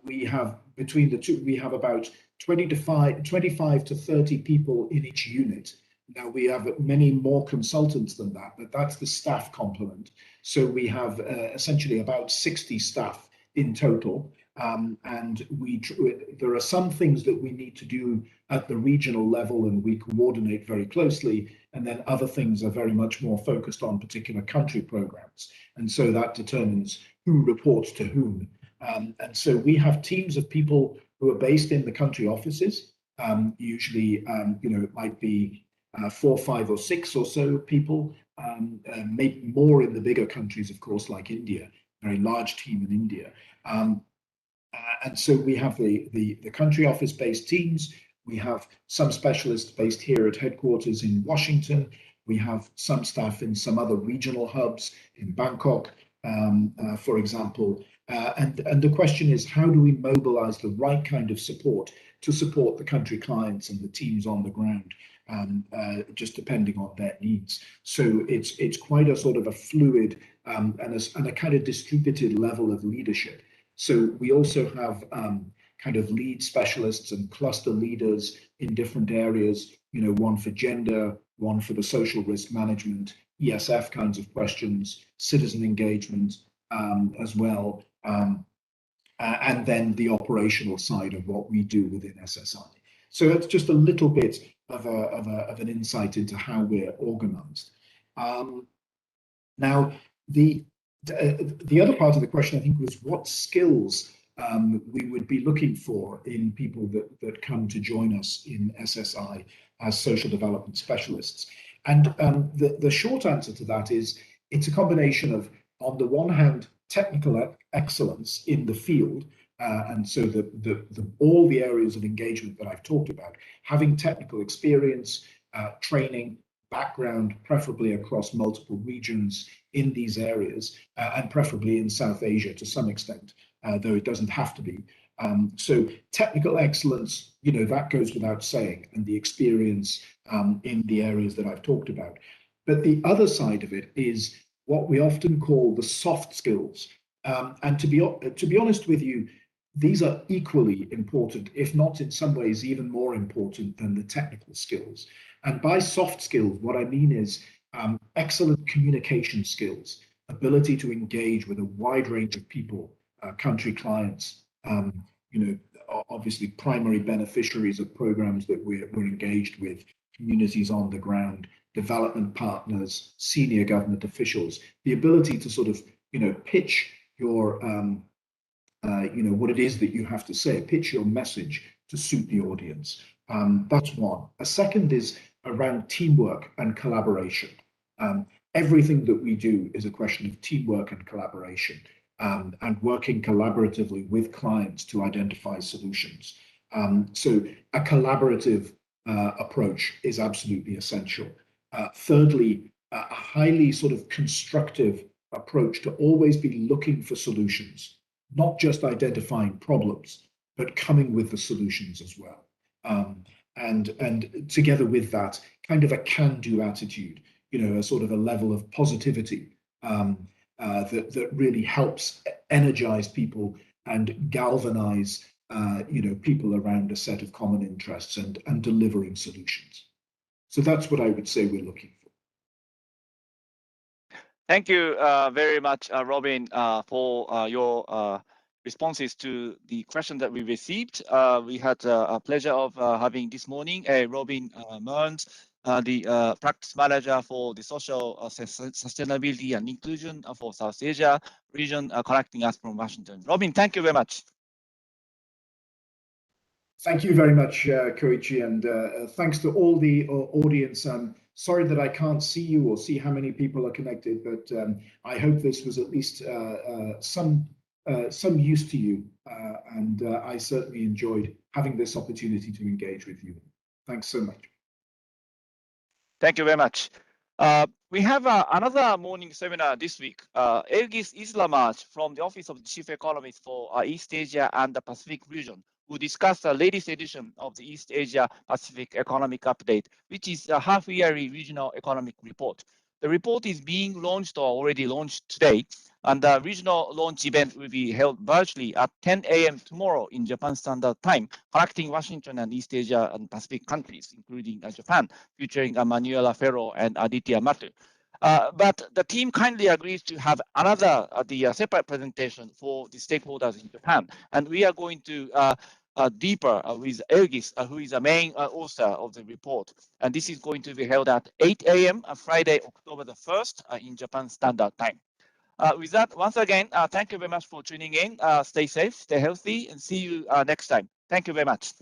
we have between the two, we have about 25 to 30 people in each unit. Now, we have many more consultants than that, but that's the staff complement. So we have essentially about 60 staff in total. And there are some things that we need to do at the regional level, and we coordinate very closely. And then other things are very much more focused on particular country programs. And so that determines who reports to whom. And so we have teams of people who are based in the country offices. Usually, it might be 4, 5, or 6 or so people, maybe more in the bigger countries, of course, like India, very large team in India. And so we have the country office-based teams. We have some specialists based here at headquarters in Washington. We have some staff in some other regional hubs in Bangkok, for example. And the question is, how do we mobilize the right kind of support to support the country clients and the teams on the ground, just depending on their needs? So it's quite a sort of a fluid and a kind of distributed level of leadership. So we also have kind of lead specialists and cluster leaders in different areas, one for gender, one for the social risk management, ESF kinds of questions, citizen engagement as well, and then the operational side of what we do within SSI. So it's just a little bit of an insight into how we're organized. Now, the other part of the question, I think, was what skills we would be looking for in people that come to join us in SSI as social development specialists. And the short answer to that is it's a combination of, on the one hand, technical excellence in the field, and so all the areas of engagement that I've talked about, having technical experience, training, background, preferably across multiple regions in these areas, and preferably in South Asia to some extent, though it doesn't have to be. So technical excellence, that goes without saying, and the experience in the areas that I've talked about. But the other side of it is what we often call the soft skills. And to be honest with you, these are equally important, if not in some ways even more important than the technical skills. And by soft skills, what I mean is excellent communication skills, ability to engage with a wide range of people, country clients, obviously primary beneficiaries of programs that we're engaged with, communities on the ground, development partners, senior government officials, the ability to sort of, pitch your, what it is that you have to say, pitch your message to suit the audience. That's one. A second is around teamwork and collaboration. Everything that we do is a question of teamwork and collaboration, and working collaboratively with clients to identify solutions. So a collaborative approach is absolutely essential. Thirdly, a highly sort of constructive approach to always be looking for solutions, not just identifying problems, but coming with the solutions as well. And together with that, kind of a can-do attitude, a sort of a level of positivity that really helps energize people and galvanize people around a set of common interests and delivering solutions. So that's what I would say we're looking for. Thank you very much, Robin, for your responses to the question that we received. We had a pleasure of having this morning Robin Mearns, the practice manager for the social sustainability and inclusion for South Asia region, connecting us from Washington. Robin, thank you very much. Thank you very much, Koichi, and thanks to all the audience. I'm sorry that I can't see you or see how many people are connected, but I hope this was at least some use to you, and I certainly enjoyed having this opportunity to engage with you. Thanks so much. Thank you very much. We have another morning seminar this week. Elgis Islamaj from the Office of the Chief Economist for East Asia and the Pacific region will discuss the latest edition of the East Asia Pacific Economic Update, which is a half-yearly regional economic report. The report is being launched or already launched today, and the regional launch event will be held virtually at 10 a.m. tomorrow in Japan Standard Time, connecting Washington and East Asia and Pacific countries, including Japan, featuring Manuela Ferro and Aditya Matu. But the team kindly agrees to have another separate presentation for the stakeholders in Japan, and we are going to deeper with Elgis, who is the main author of the report. And this is going to be held at 8 a.m. Friday, October the 1st in Japan Standard Time. With that, once again, thank you very much for tuning in. Stay safe, stay healthy, and see you next time. Thank you very much.